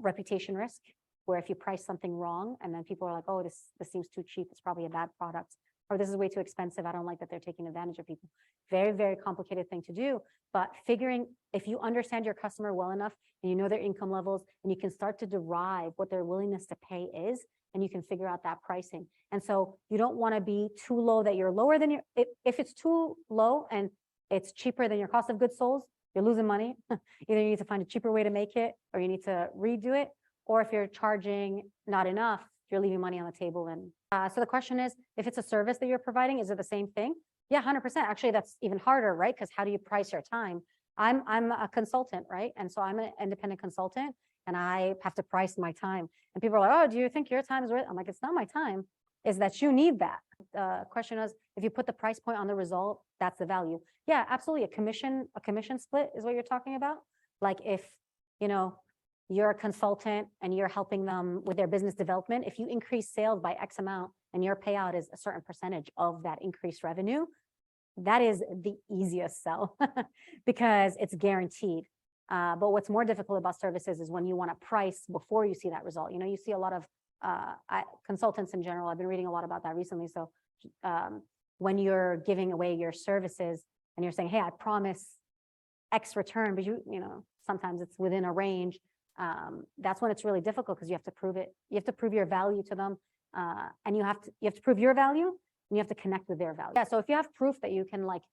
reputation risk where if you price something wrong and then people are like, oh, this seems too cheap. It's probably a bad product. Or this is way too expensive. I don't like that they're taking advantage of people. Very, very complicated thing to do. But figuring, if you understand your customer well enough and you know their income levels and you can start to derive what their willingness to pay is, and you can figure out that pricing. And so you don't want to be too low that you're lower than your, if it's too low and it's cheaper than your cost of goods sold, you're losing money. Either you need to find a cheaper way to make it or you need to redo it. Or if you're charging not enough, you're leaving money on the table. And so the question is, if it's a service that you're providing, is it the same thing? Yeah, 100%. Actually, that's even harder, right? Because how do you price your time? I'm a consultant, right? And so I'm an independent consultant and I have to price my time. And people are like, oh, do you think your time is worth? I'm like, it's not my time. Is that you need that. The question is, if you put the price point on the result, that's the value. Yeah, absolutely. A commission split is what you're talking about. Like if, you know, you're a consultant and you're helping them with their business development, if you increase sales by X amount and your payout is a certain percentage of that increased revenue, that is the easiest sell because it's guaranteed. But what's more difficult about services is when you want to price before you see that result. You know, you see a lot of consultants in general. I've been reading a lot about that recently. So when you're giving away your services and you're saying, hey, I promise X return, but you know, sometimes it's within a range. That's when it's really difficult because you have to prove it. You have to prove your value to them, and you have to prove your value, and you have to connect with their value. Yeah. So if you have proof that you can like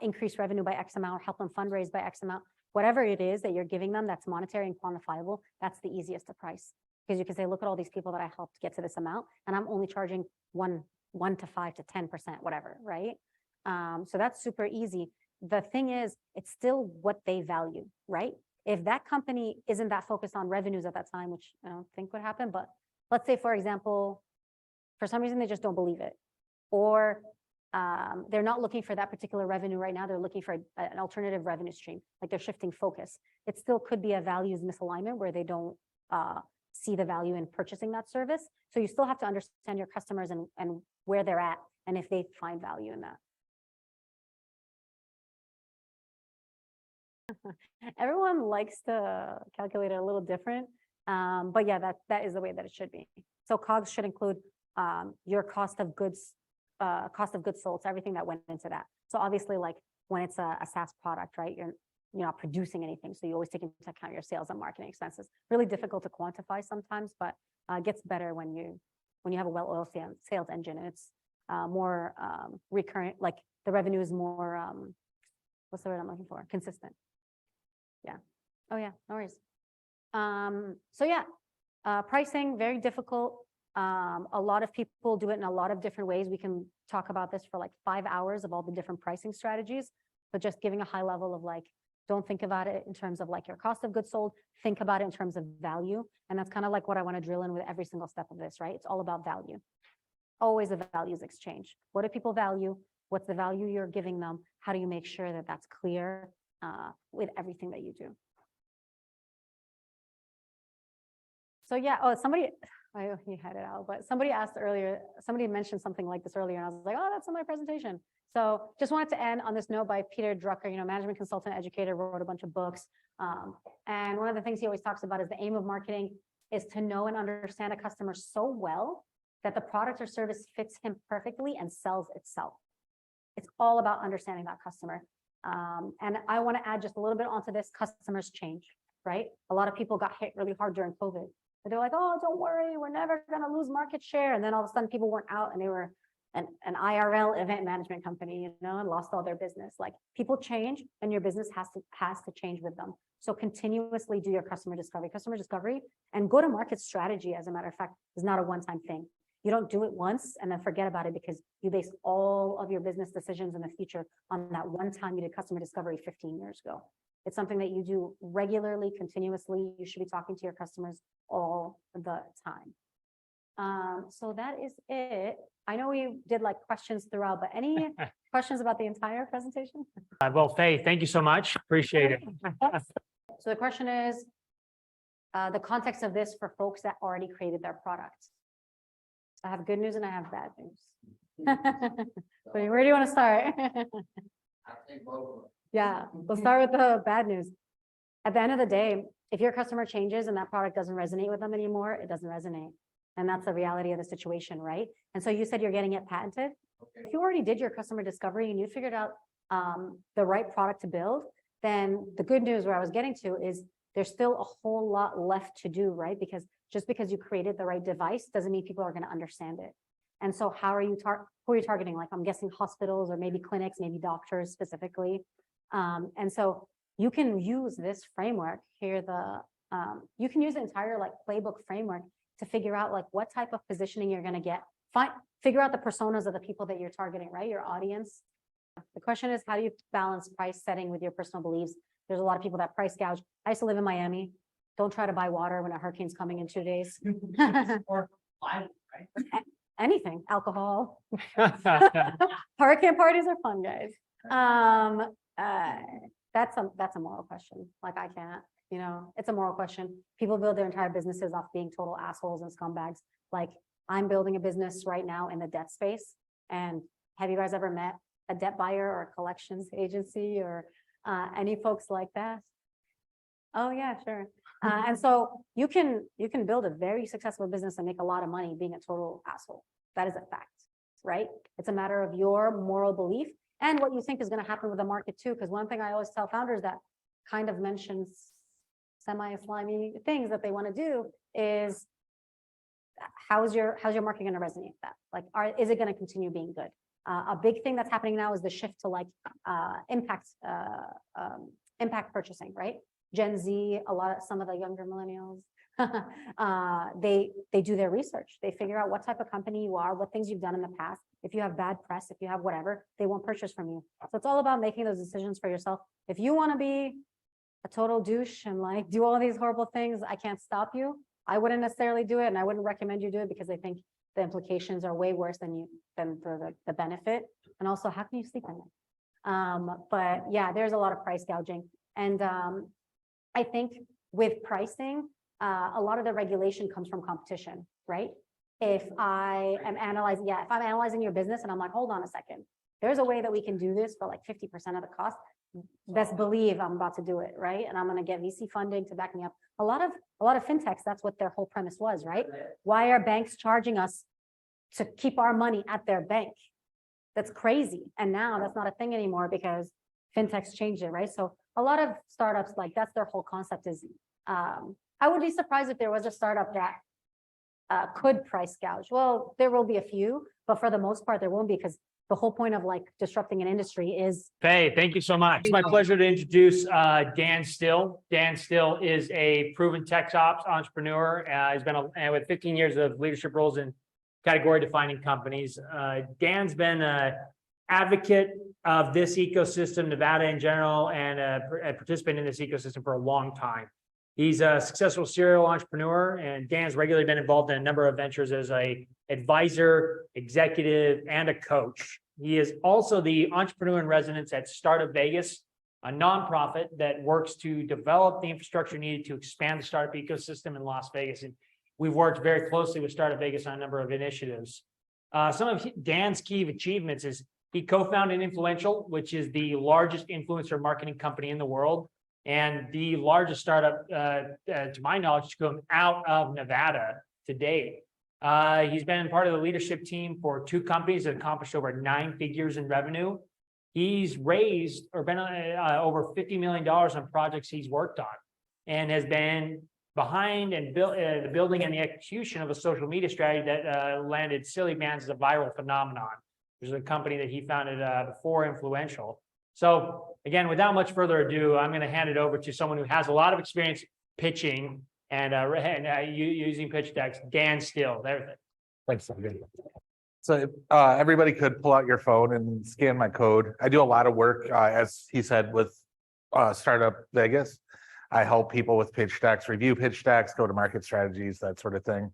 increase revenue by X amount, help them fundraise by X amount, whatever it is that you're giving them, that's monetary and quantifiable. That's the easiest to price because you can say, look at all these people that I helped get to this amount, and I'm only charging 1 to 5 to 10%, whatever, right? So that's super easy. The thing is, it's still what they value, right? If that company isn't that focused on revenues at that time, which I don't think would happen, but let's say, for example, for some reason, they just don't believe it, or they're not looking for that particular revenue right now. They're looking for an alternative revenue stream, like they're shifting focus. It still could be a values misalignment where they don't see the value in purchasing that service. So you still have to understand your customers and where they're at and if they find value in that. Everyone likes to calculate it a little different, but yeah, that is the way that it should be. So COGS should include your cost of goods sold, so everything that went into that. So obviously, like when it's a SaaS product, right? You're not producing anything, so you always take into account your sales and marketing expenses. Really difficult to quantify sometimes, but it gets better when you have a well-oiled sales engine and it's more recurrent. Like the revenue is more what's the word I'm looking for? Consistent. Yeah. Oh yeah, no worries. So yeah, pricing, very difficult. A lot of people do it in a lot of different ways. We can talk about this for like 5 hours of all the different pricing strategies, but just giving a high level of like, don't think about it in terms of like your cost of goods sold, think about it in terms of value. And that's kind of like what I want to drill in with every single step of this, right? It's all about value. Always a values exchange. What do people value? What's the value you're giving them? How do you make sure that that's clear with everything that you do? So yeah, you had it out, but somebody asked earlier, somebody mentioned something like this earlier, and I was like, oh, that's in my presentation. So just wanted to end on this note by Peter Drucker, management consultant, educator, wrote a bunch of books. And one of the things he always talks about is the aim of marketing is to know and understand a customer so well that the product or service fits him perfectly and sells itself. It's all about understanding that customer. And I want to add just a little bit onto this. Customers change, right? A lot of people got hit really hard during COVID. But they're like, oh, don't worry, we're never going to lose market share. And then all of a sudden people weren't out and they were an IRL event management company, and lost all their business. Like people change and your business has to change with them. So continuously do your customer discovery and go to market strategy. As a matter of fact, is not a one-time thing. You don't do it once and then forget about it because you base all of your business decisions in the future on that one time you did customer discovery 15 years ago. It's something that you do regularly, continuously. You should be talking to your customers all the time. So that is it. I know we did like questions throughout, but any Questions about the entire presentation? Well, Faye, thank you so much. Appreciate it. So the question is, the context of this for folks that already created their product. I have good news and I have bad news. Where do you want to start? Yeah, we'll start with the bad news. At the end of the day, if your customer changes and that product doesn't resonate with them anymore, it doesn't resonate. And that's the reality of the situation, right? And so you said you're getting it patented. If you already did your customer discovery and you figured out the right product to build, then the good news where I was getting to is there's still a whole lot left to do, right? Because just because you created the right device doesn't mean people are going to understand it. And so how are you who are you targeting? Like, I'm guessing hospitals or maybe clinics, maybe doctors specifically. And so you can use this framework here, you can use the entire like playbook framework to figure out like what type of positioning you're going to get. Figure out the personas of the people that you're targeting, right? Your audience. The question is, how do you balance price setting with your personal beliefs? There's a lot of people that price gouge. I used to live in Miami. Don't try to buy water when a hurricane's coming in 2 days. Or live, right? Anything, alcohol. Hurricane parties are fun, guys. That's a moral question. Like, I can't, it's a moral question. People build their entire businesses off being total assholes and scumbags. Like, I'm building a business right now in the debt space. And have you guys ever met a debt buyer or a collections agency or any folks like that? Oh yeah, sure. And so you can build a very successful business and make a lot of money being a total asshole. That is a fact, right? It's a matter of your moral belief and what you think is going to happen with the market too. Because one thing I always tell founders that kind of mentions semi-slimy things that they want to do is, how's your market going to resonate with that? Like, is it going to continue being good? A big thing that's happening now is the shift to like impact purchasing, right? Gen Z, some of the younger millennials, they do their research. They figure out what type of company you are, what things you've done in the past. If you have bad press, if you have whatever, they won't purchase from you. So it's all about making those decisions for yourself. If you want to be a total douche and like do all these horrible things, I can't stop you. I wouldn't necessarily do it, and I wouldn't recommend you do it because I think the implications are way worse than the benefit. And also, how can you sleep at night? But yeah, there's a lot of price gouging. And I think with pricing, a lot of the regulation comes from competition, right? If I'm analyzing your business and I'm like, hold on a second, there's a way that we can do this for like 50% of the cost. Best believe I'm about to do it, right? And I'm going to get VC funding to back me up. A lot of fintechs, that's what their whole premise was, right? Why are banks charging us to keep our money at their bank? That's crazy. And now that's not a thing anymore because fintechs changed it, right? So a lot of startups, like, that's their whole concept is, I would be surprised if there was a startup that could price gouge. Well, there will be a few, but for the most part, there won't be, because the whole point of like disrupting an industry is. Faye, thank you so much. It's my pleasure to introduce Dan Steele. Dan Steele is a proven tech ops entrepreneur. He's been with 15 years of leadership roles in category defining companies. Dan's been an advocate of this ecosystem, Nevada in general, and a participant in this ecosystem for a long time. He's a successful serial entrepreneur, and Dan's regularly been involved in a number of ventures as an advisor, executive, and a coach. He is also the entrepreneur in residence at Startup Vegas, a nonprofit that works to develop the infrastructure needed to expand the startup ecosystem in Las Vegas. And we've worked very closely with Startup Vegas on a number of initiatives. Some of Dan's key achievements is he co-founded Influential, which is the largest influencer marketing company in the world, and the largest startup, to my knowledge, to come out of Nevada to date. He's been part of the leadership team for 2 companies that accomplished over 9 figures in revenue. He's raised or been over $50 million on projects he's worked on, and has been behind and the building and the execution of a social media strategy that landed Silly Bands as a viral phenomenon. Which is a company that he founded before Influential. So again, without much further ado, I'm going to hand it over to someone who has a lot of experience pitching and using pitch decks, Dan Steele. There. Thanks. So everybody could pull out your phone and scan my code. I do a lot of work, as he said, with Startup Vegas. I help people with pitch decks, review pitch decks, go to market strategies, that sort of thing.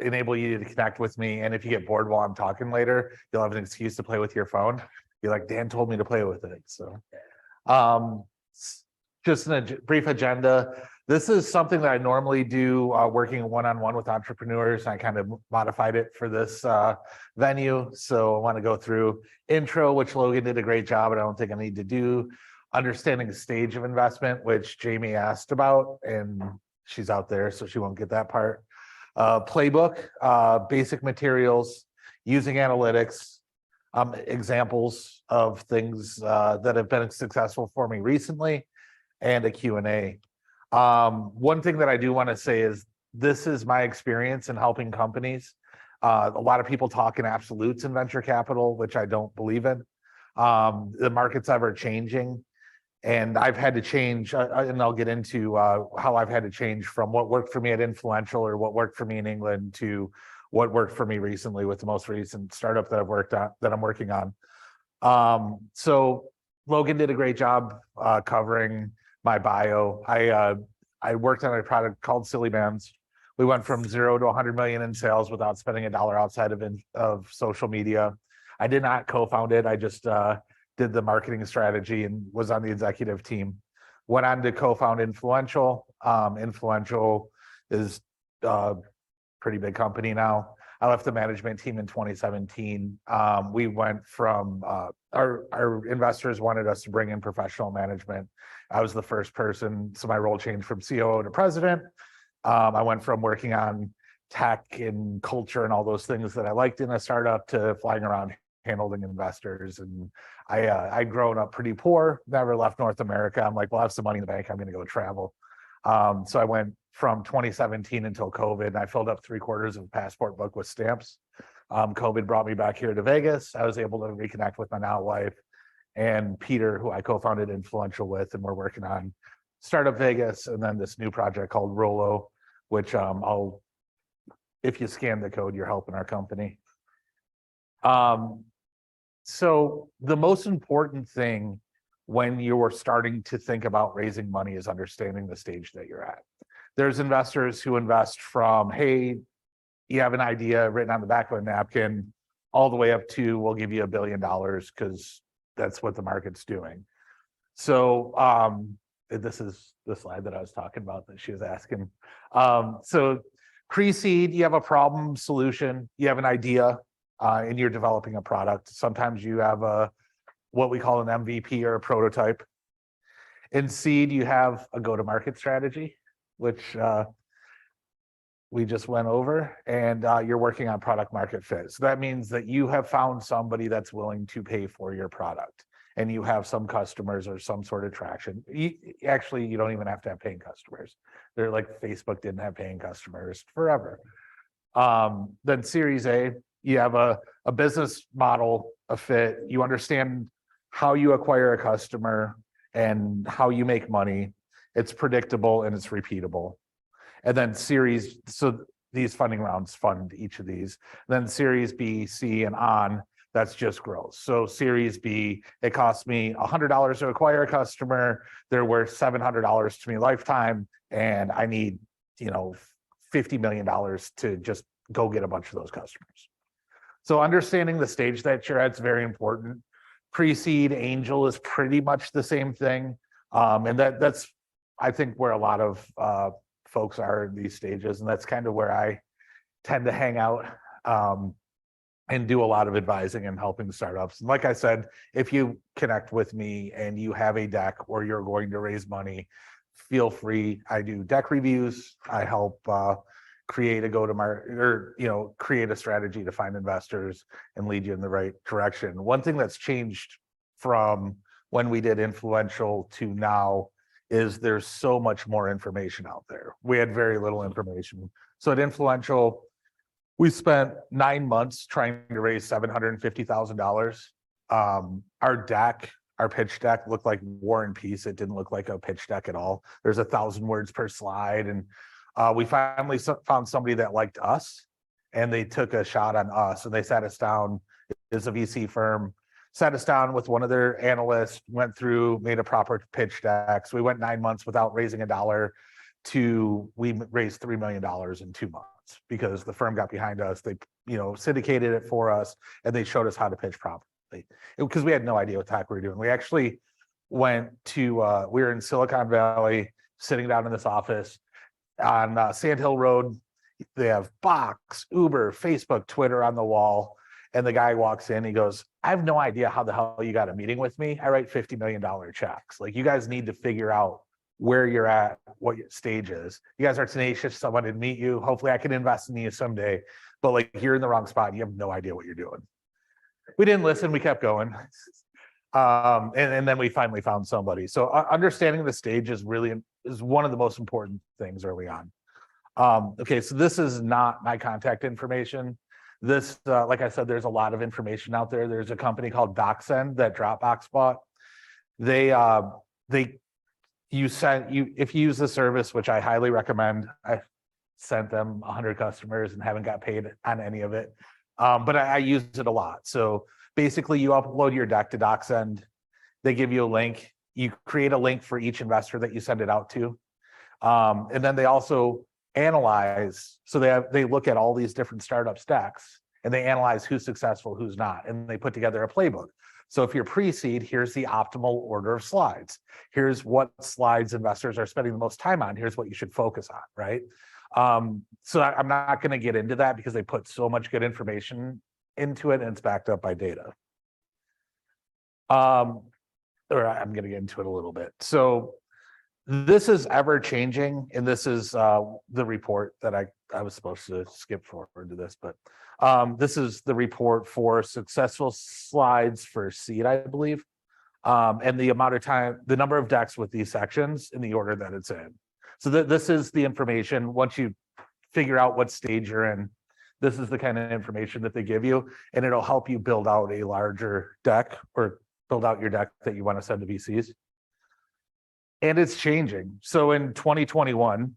enable you to connect with me. And if you get bored while I'm talking later, you'll have an excuse to play with your phone. You're like, Dan told me to play with it. So just a brief agenda. This is something that I normally do working one-on-one with entrepreneurs. I kind of modified it for this venue. So I want to go through intro, which Logan did a great job, but I don't think I need to do. Understanding the stage of investment, which Jamie asked about, and she's out there, so she won't get that part. Playbook, basic materials, using analytics, examples of things that have been successful for me recently, and a Q&A. One thing that I do want to say is this is my experience in helping companies. A lot of people talk in absolutes in venture capital, which I don't believe in. The market's ever changing. And I've had to change, and I'll get into how I've had to change from what worked for me at Influential or what worked for me in England to what worked for me recently with the most recent startup that I'm working on. So Logan did a great job covering my bio. I worked on a product called Silly Bands. We went from 0 to 100 million in sales without spending $1 outside of social media. I did not co-found it. I just did the marketing strategy and was on the executive team. Went on to co-found Influential. Influential is a pretty big company now. I left the management team in 2017. We went from our investors wanted us to bring in professional management. I was the first person, so my role changed from COO to president. I went from working on tech and culture and all those things that I liked in a startup to flying around handling investors. And I'd grown up pretty poor, never left North America. I'm like, well, I have some money in the bank. I'm going to go travel. So I went from 2017 until COVID, and I filled up 3/4 of a passport book with stamps. COVID brought me back here to Vegas. I was able to reconnect with my now wife and Peter, who I co-founded Influential with, and we're working on Startup Vegas and then this new project called Rolo, which if you scan the code, you're helping our company. So the most important thing when you're starting to think about raising money is understanding the stage that you're at. There's investors who invest from, hey, you have an idea written on the back of a napkin, all the way up to, we'll give you $1 billion because that's what the market's doing. So this is the slide that I was talking about that she was asking. So pre-seed, you have a problem solution, you have an idea, and you're developing a product. Sometimes you have what we call an MVP or a prototype. In seed, you have a go-to-market strategy, which we just went over, and you're working on product market fit. So that means that you have found somebody that's willing to pay for your product, and you have some customers or some sort of traction. Actually, you don't even have to have paying customers. They're like Facebook didn't have paying customers forever. Then Series A, you have a business model, a fit. You understand how you acquire a customer and how you make money. It's predictable and it's repeatable. And then Series, so these funding rounds fund each of these. Then Series B, C, and on, that's just growth. So Series B, it costs me $100 to acquire a customer. They're worth $700 to me lifetime, and I need, $50 million to just go get a bunch of those customers. So understanding the stage that you're at is very important. Pre-seed, angel is pretty much the same thing. And that's, I think, where a lot of folks are in these stages. And that's kind of where I tend to hang out and do a lot of advising and helping startups. And like I said, if you connect with me and you have a deck or you're going to raise money, feel free. I do deck reviews. I help create a go-to-market or create a strategy to find investors and lead you in the right direction. One thing that's changed from when we did Influential to now is there's so much more information out there. We had very little information. So at Influential, we spent 9 months trying to raise $750,000. Our pitch deck looked like War and Peace. It didn't look like a pitch deck at all. There's 1,000 words per slide. And we finally found somebody that liked us, and they took a shot on us, and they sat us down. It's a VC firm, sat us down with one of their analysts, went through, made a proper pitch deck. So we went 9 months without raising $1 to we raised $3 million in 2 months. because the firm got behind us. They, syndicated it for us, and they showed us how to pitch properly because we had no idea what the heck we were doing. We actually went to, we were in Silicon Valley, sitting down in this office on Sand Hill Road. They have Box, Uber, Facebook, Twitter on the wall. And the guy walks in, he goes, I have no idea how the hell you got a meeting with me. I write $50 million checks. Like, you guys need to figure out where you're at, what your stage is. You guys are tenacious, someone didn't meet you. Hopefully I can invest in you someday. But like, you're in the wrong spot. You have no idea what you're doing. We didn't listen, we kept going. And then we finally found somebody. So understanding the stage is one of the most important things early on. Okay, so this is not my contact information. This, like I said, there's a lot of information out there. There's a company called DocSend that Dropbox bought. If you use the service, which I highly recommend, I sent them 100 customers and haven't got paid on any of it. But I use it a lot. So basically you upload your deck to DocSend. They give you a link. You create a link for each investor that you send it out to. And then they also analyze. So they look at all these different startup stacks and they analyze who's successful, who's not, and they put together a playbook. So if you're pre-seed, here's the optimal order of slides. Here's what slides investors are spending the most time on. Here's what you should focus on, right? So I'm not going to get into that because they put so much good information into it and it's backed up by data. Or I'm going to get into it a little bit. So this is ever changing, and this is the report that I was supposed to skip forward to this, but this is the report for successful slides for seed, I believe, and the amount of time, the number of decks with these sections in the order that it's in. So this is the information. Once you figure out what stage you're in, this is the kind of information that they give you, and it'll help you build out a larger deck or build out your deck that you want to send to VCs. And it's changing. So in 2021,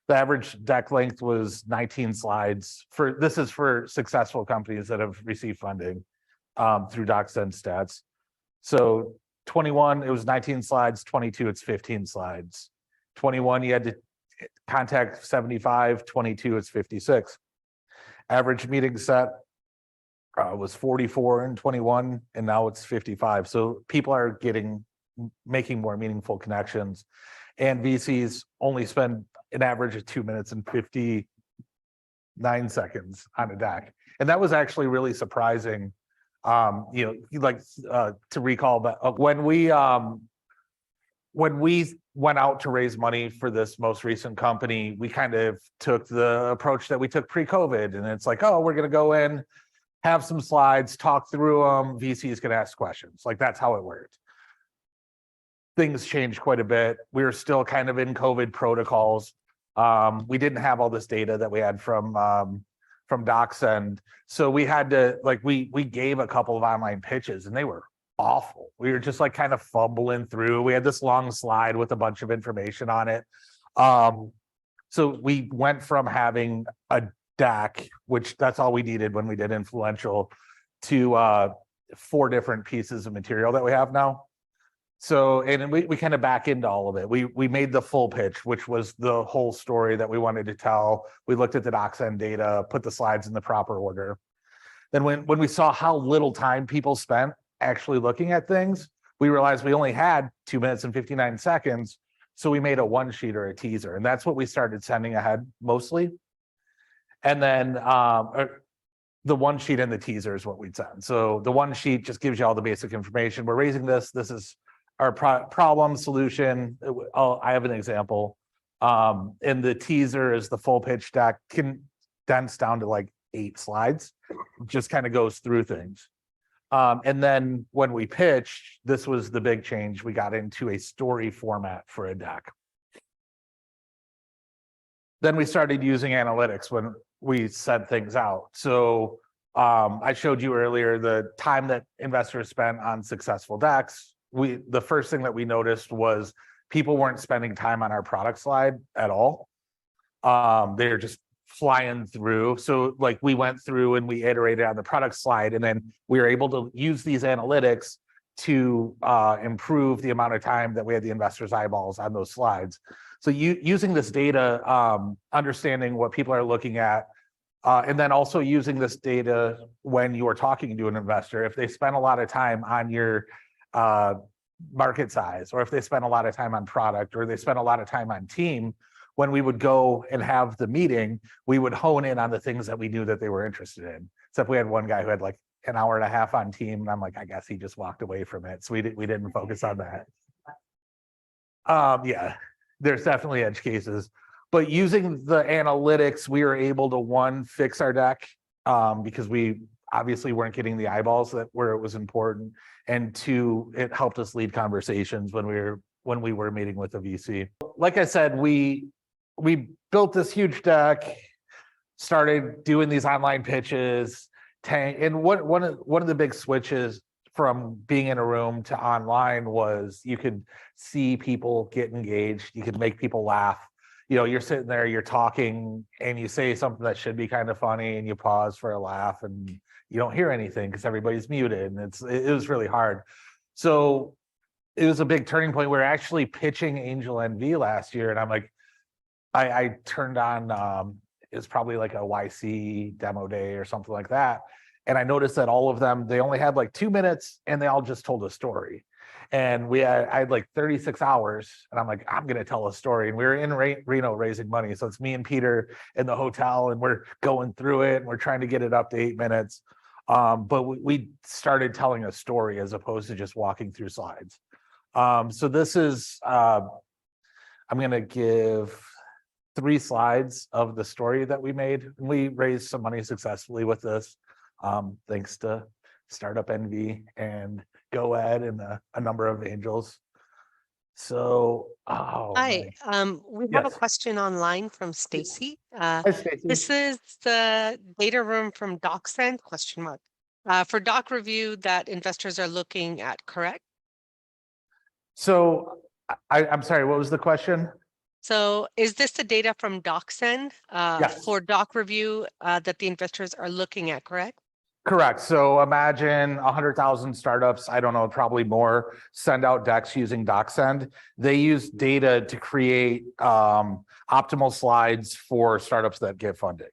the average deck length was 19 slides. This is for successful companies that have received funding through DocSend stats. So 21, it was 19 slides. 22, it's 15 slides. 21, you had to contact 75. 22, it's 56. Average meeting set was 44 in 21, and now it's 55. So people are making more meaningful connections, and VCs only spend an average of 2 minutes and 59 seconds on a deck. And that was actually really surprising. To recall that when we went out to raise money for this most recent company, we kind of took the approach that we took pre-COVID. And it's like, oh, we're going to go in, have some slides, talk through them. VCs can ask questions. Like, that's how it worked. Things changed quite a bit. We were still kind of in COVID protocols. We didn't have all this data that we had from DocSend. So we had to, we gave a couple of online pitches and they were awful. We were just kind of fumbling through. We had this long slide with a bunch of information on it. So we went from having a deck, which that's all we needed when we did Influential, to 4 different pieces of material that we have now. So, and we kind of back into all of it. We made the full pitch, which was the whole story that we wanted to tell. We looked at the DocSend data, put the slides in the proper order. Then when we saw how little time people spent actually looking at things, we realized we only had 2 minutes and 59 seconds. So we made a one sheet or a teaser, and that's what we started sending ahead mostly. And then the one sheet and the teaser is what we'd send. So the one sheet just gives you all the basic information. We're raising this. This is our problem solution. I have an example. And the teaser is the full pitch deck, condensed down to 8 slides, just kind of goes through things. And then when we pitched, this was the big change. We got into a story format for a deck. Then we started using analytics when we sent things out. So I showed you earlier the time that investors spent on successful decks. The first thing that we noticed was people weren't spending time on our product slide at all. They're just flying through. So we went through and we iterated on the product slide, and then we were able to use these analytics to improve the amount of time that we had the investors' eyeballs on those slides. So using this data, understanding what people are looking at, and then also using this data when you are talking to an investor, if they spend a lot of time on your market size, or if they spend a lot of time on product, or they spend a lot of time on team, when we would go and have the meeting, we would hone in on the things that we knew that they were interested in. Except we had one guy who had like an hour and a half on team, and I'm like, I guess he just walked away from it. So we didn't focus on that. Yeah, there's definitely edge cases. But using the analytics, we were able to, one, fix our deck because we obviously weren't getting the eyeballs where it was important, and two, it helped us lead conversations when we were meeting with the VC. Like I said, we built this huge deck, started doing these online pitches, and one of the big switches from being in a room to online was you could see people get engaged, you could make people laugh. You know, you're sitting there, you're talking, and you say something that should be kind of funny, and you pause for a laugh, and you don't hear anything because everybody's muted, and it was really hard. So it was a big turning point. We were actually pitching AngelNV last year, and I'm like, I turned on, it was probably like a YC demo day or something like that. And I noticed that all of them, they only had like 2 minutes, and they all just told a story. And I had like 36 hours, and I'm like, I'm going to tell a story. And we were in Reno raising money. So it's me and Peter in the hotel, and we're going through it, and we're trying to get it up to 8 minutes. But we started telling a story as opposed to just walking through slides. So this is, I'm going to give 3 slides of the story that we made. We raised some money successfully with this, thanks to Startup NV and GoEd and a number of angels. So, Hi, we have a Yes. question online from Stacy. Hi, Stacey. This is the data room from DocSend, ? For doc review that investors are looking at, correct? So I'm sorry, what was the question? So is this the data from DocSend Yes. for doc review that the investors are looking at, correct? Correct. So imagine 100,000 startups, I don't know, probably more, send out decks using DocSend. They use data to create optimal slides for startups that get funding.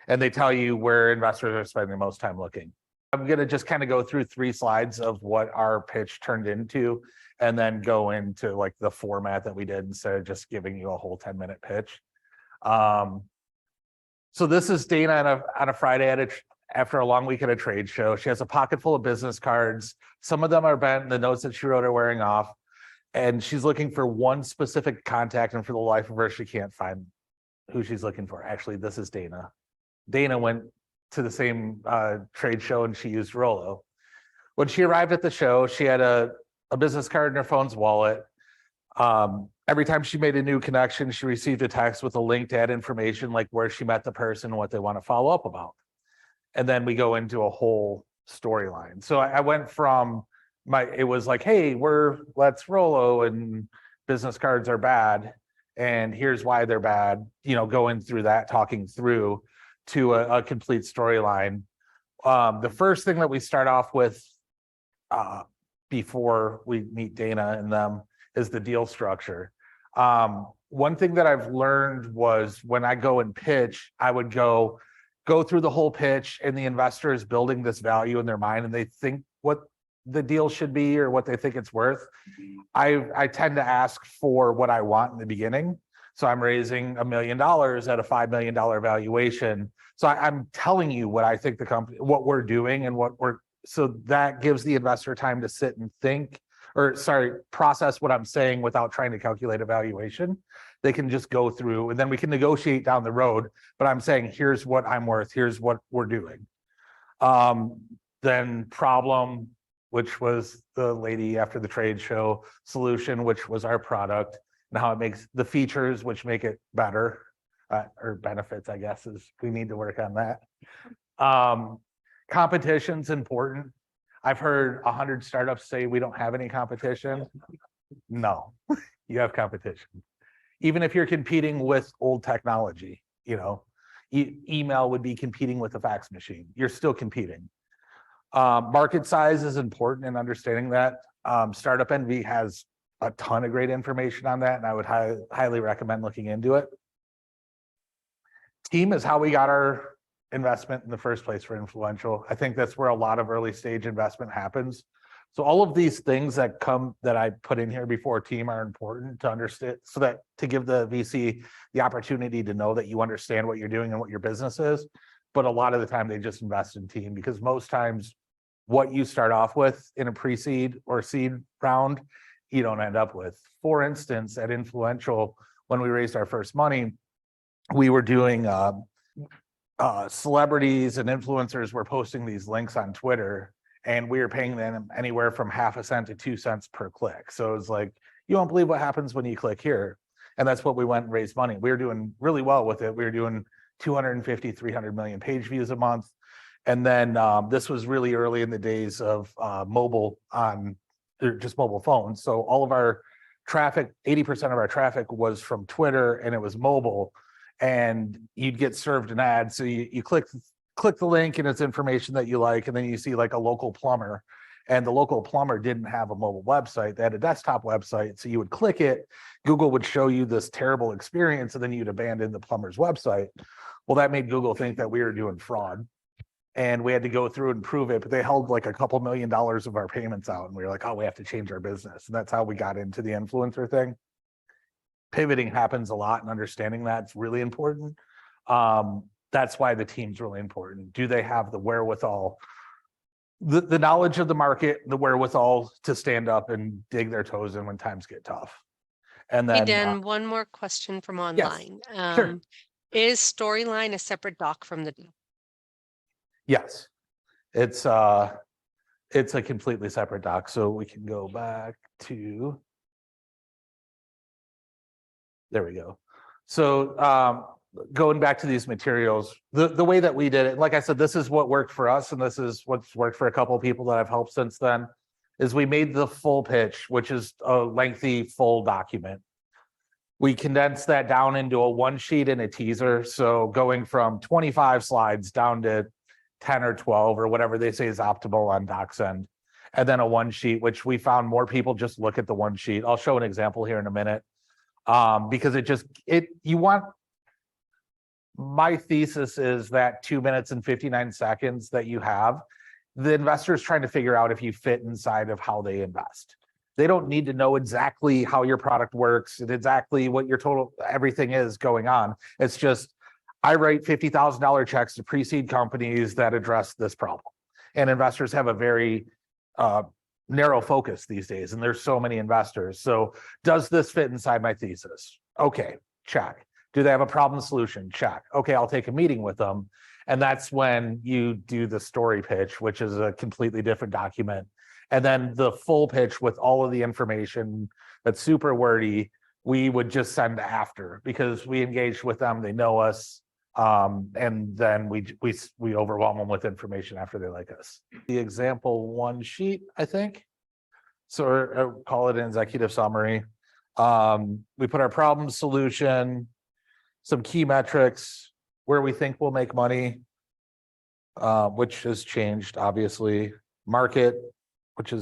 And they tell you where investors are spending the most time looking. I'm going to just kind of go through 3 slides of what our pitch turned into, and then go into like the format that we did instead of just giving you a whole 10-minute pitch. So this is Dana on a Friday after a long week at a trade show. She has a pocket full of business cards. Some of them are bent, the notes that she wrote are wearing off. And she's looking for one specific contact, and for the life of her, she can't find who she's looking for. Actually, this is Dana. Dana went to the same trade show, and she used Rollo. When she arrived at the show, she had a business card in her phone's wallet. Every time she made a new connection, she received a text with a link to add information like where she met the person, what they want to follow up about. And then we go into a whole storyline. So I went from it was like, hey, let's Rollo, and business cards are bad, and here's why they're bad, going through that, talking through to a complete storyline. The first thing that we start off with before we meet Dana and them is the deal structure. One thing that I've learned was when I go and pitch, I would go through the whole pitch, and the investor is building this value in their mind, and they think what the deal should be or what they think it's worth. I tend to ask for what I want in the beginning. So I'm raising $1 million at a $5 million valuation. So I'm telling you what I think the company, what we're doing, and so that gives the investor time to sit and think, process what I'm saying without trying to calculate a valuation. They can just go through, and then we can negotiate down the road, but I'm saying, here's what I'm worth, here's what we're doing. Then problem, which was the lady after the trade show, solution, which was our product, and how it makes the features, which make it better, or benefits, I guess, is we need to work on that. Competition's important. I've heard 100 startups say we don't have any competition. No, you have competition. Even if you're competing with old technology, email would be competing with a fax machine. You're still competing. Market size is important in understanding that. Startup NV has a ton of great information on that, and I would highly recommend looking into it. Team is how we got our investment in the first place for Influential. I think that's where a lot of early stage investment happens. So all of these things that I put in here before team are important to understand, so that to give the VC the opportunity to know that you understand what you're doing and what your business is. But a lot of the time they just invest in team, because most times what you start off with in a pre-seed or seed round, you don't end up with. For instance, at Influential, when we raised our first money, we were doing celebrities and influencers were posting these links on Twitter, and we were paying them anywhere from 0.5 cent to 2 cents per click. So it's like, you won't believe what happens when you click here. And that's what we went and raised money. We were doing really well with it. We were doing 250, 300 million page views a month. And then this was really early in the days of mobile just mobile phones. So all of our traffic, 80% of our traffic was from Twitter, and it was mobile, and you'd get served an ad. So you click the link and it's information that you like, and then you see like a local plumber, and the local plumber didn't have a mobile website. They had a desktop website. So you would click it, Google would show you this terrible experience, and then you'd abandon the plumber's website. Well, that made Google think that we were doing fraud, and we had to go through and prove it, but they held like a couple $1 million of our payments out, and we were like, oh, we have to change our business. And that's how we got into the influencer thing. Pivoting happens a lot, and understanding that's really important. That's why the team's really important. Do they have the wherewithal, the knowledge of the market, the wherewithal to stand up and dig their toes in when times get tough? And Hey, then Dan, one more question from online. sure. Is Storyline a separate doc from the doc? Yes, it's a completely separate doc. So we can go back to, there we go. So going back to these materials, the way that we did it, like I said, this is what worked for us, and this is what's worked for a couple of people that I've helped since then, is we made the full pitch, which is a lengthy full document. We condensed that down into a one sheet and a teaser. So going from 25 slides down to 10 or 12 or whatever they say is optimal on DocSend. And then a one sheet, which we found more people just look at the one sheet. I'll show an example here in a minute. Because my thesis is that 2 minutes and 59 seconds that you have, the investor is trying to figure out if you fit inside of how they invest. They don't need to know exactly how your product works and exactly what your total everything is going on. It's just, I write $50,000 checks to pre-seed companies that address this problem. And investors have a very narrow focus these days, and there's so many investors. So does this fit inside my thesis? Okay, check. Do they have a problem solution? Check. Okay, I'll take a meeting with them. And that's when you do the story pitch, which is a completely different document. And then the full pitch with all of the information that's super wordy, we would just send after, because we engaged with them, they know us, and then we overwhelm them with information after they like us. The example one sheet, I think. So or call it an executive summary. We put our problem solution, some key metrics, where we think we'll make money, which has changed, obviously. Market, which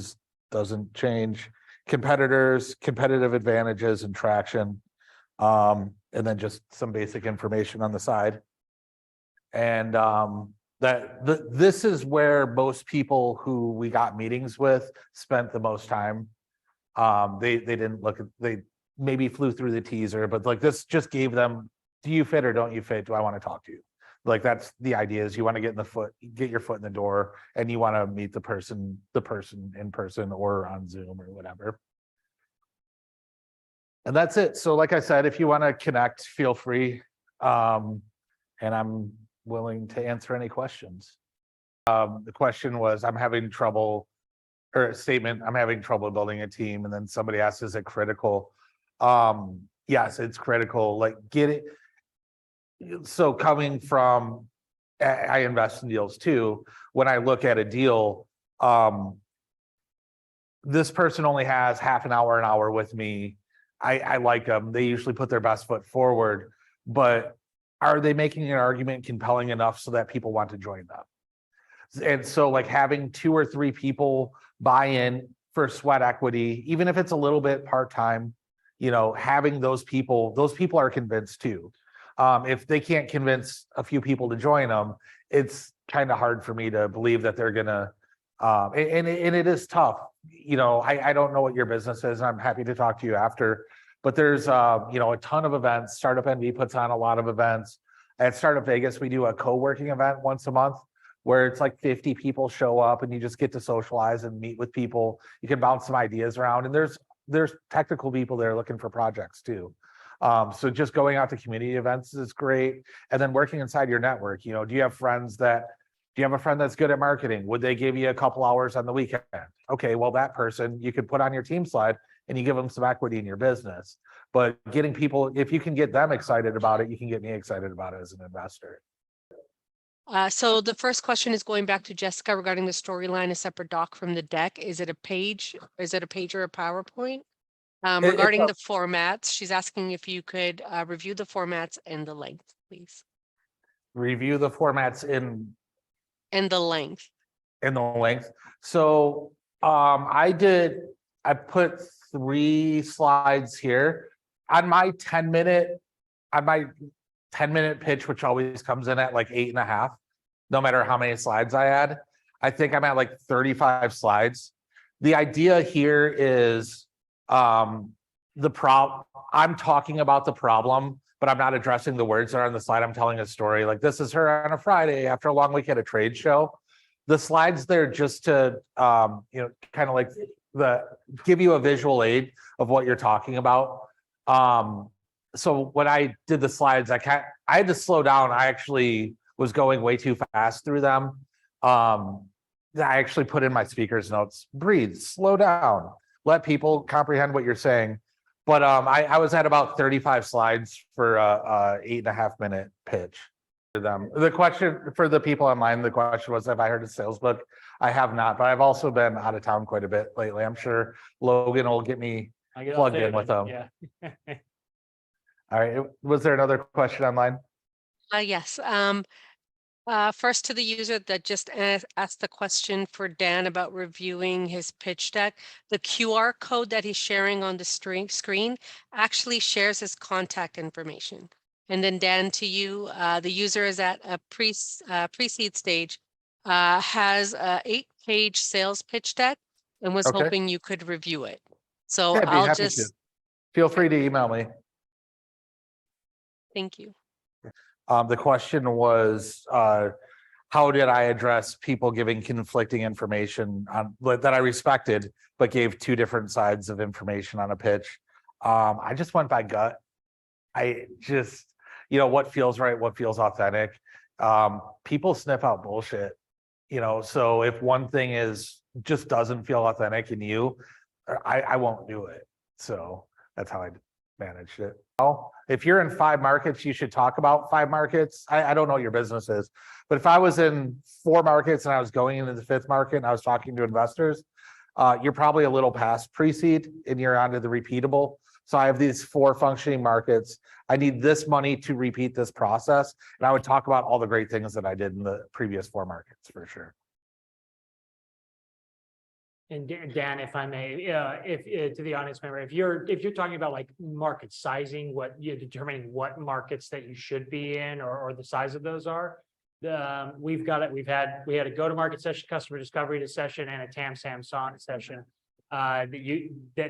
doesn't change. Competitors, competitive advantages, and traction. And then just some basic information on the side. And this is where most people who we got meetings with spent the most time. They didn't look at, they maybe flew through the teaser, but like this just gave them, do you fit or don't you fit? Do I want to talk to you? Like that's the idea, is you want to get your foot in the door, and you want to meet the person in person or on Zoom or whatever. And that's it. So like I said, if you want to connect, feel free. And I'm willing to answer any questions. The question was, I'm having trouble building a team. And then somebody asked, is it critical? Yes, it's critical. Like get it. So coming from, I invest in deals too. When I look at a deal, this person only has half an hour with me. I like them. They usually put their best foot forward, but are they making an argument compelling enough so that people want to join them? And so like having 2 or 3 people buy in for sweat equity, even if it's a little bit part-time, you know, having those people are convinced too. If they can't convince a few people to join them, it's kind of hard for me to believe that they're gonna, and it is tough. You know, I don't know what your business is, and I'm happy to talk to you after, but there's, you know, a ton of events. Startup NV puts on a lot of events. At Startup Vegas, we do a co-working event once a month where it's like 50 people show up and you just get to socialize and meet with people. You can bounce some ideas around, and there's technical people there looking for projects too. So just going out to community events is great. And then working inside your network, you know, do you have a friend that's good at marketing? Would they give you a couple hours on the weekend? Okay, well, that person you could put on your team slide and you give them some equity in your business. But getting people, if you can get them excited about it, you can get me excited about it as an investor. So the first question is going back to Jessica regarding the storyline, a separate doc from the deck. Is it a page? Is it a page or a PowerPoint? It's Regarding the formats, she's asking if you could review the formats and the length, please. Review the formats And the length. in the length. So I put 3 slides here on my 10-minute pitch, which always comes in at like 8.5, no matter how many slides I add. I think I'm at like 35 slides. The idea here is I'm talking about the problem, but I'm not addressing the words that are on the slide. I'm telling a story. Like, this is her on a Friday after a long week at a trade show. The slides there just to you know, kind of like give you a visual aid of what you're talking about. So when I did the slides, I had to slow down. I actually was going way too fast through them. I actually put in my speaker's notes: breathe, slow down, let people comprehend what you're saying. But I was at about 35 slides for a 8.5-minute pitch for them. The question for the people online, the question was, have I heard of sales book? I have not, but I've also been out of town quite a bit lately. I'm sure Logan will get me plugged in with them. Yeah. All right. Was there another question online? Yes. First to the user that just asked the question for Dan about reviewing his pitch deck. The QR code that he's sharing on the screen actually shares his contact information. And then Dan, to you, the user is at a pre-seed stage, has a 8-page sales pitch deck and was Okay. hoping you could review it. So Yeah, I'd be I'll happy to. just, Feel free to email me. thank you. The question was, how did I address people giving conflicting information that I respected, but gave 2 different sides of information on a pitch? I just went by gut. I just, you know, what feels right, what feels authentic. People sniff out bullshit, you know, so if one thing just doesn't feel authentic in you, I won't do it. So that's how I managed it. If you're in 5 markets, you should talk about 5 markets. I don't know what your business is, but if I was in 4 markets and I was going into the 5th market and I was talking to investors, you're probably a little past pre-seed and you're onto the repeatable. So I have these 4 functioning markets. I need this money to repeat this process. And I would talk about all the great things that I did in the previous 4 markets for sure. And Dan, if I may, if to the audience member, if you're talking about like market sizing, what you're determining what markets that you should be in or the size of those are, we've got it. We had a go-to-market session, customer discovery session, and a TAM Samsung session. That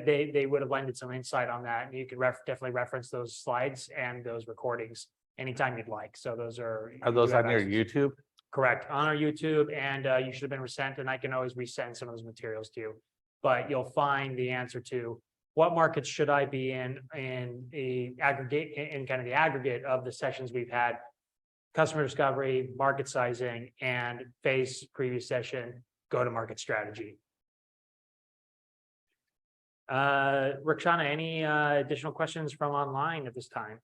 they would have lended some insight on that, and you can definitely reference those slides and those recordings anytime you'd like. So those are Those on your YouTube? Correct, on our YouTube, and you should have been resent, and I can always resend some of those materials to you. But you'll find the answer to what markets should I be in the aggregate, in kind of the aggregate of the sessions we've had: customer discovery, market sizing, and Faye's previous session, go-to-market strategy. Rakshana, any additional questions from online at this time?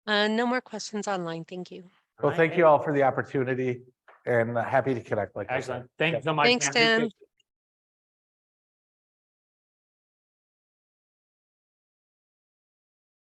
No more questions online. Thank you. Well, thank you all for the opportunity and happy to connect like this. Excellent. Thank you so much. Thanks, Dan.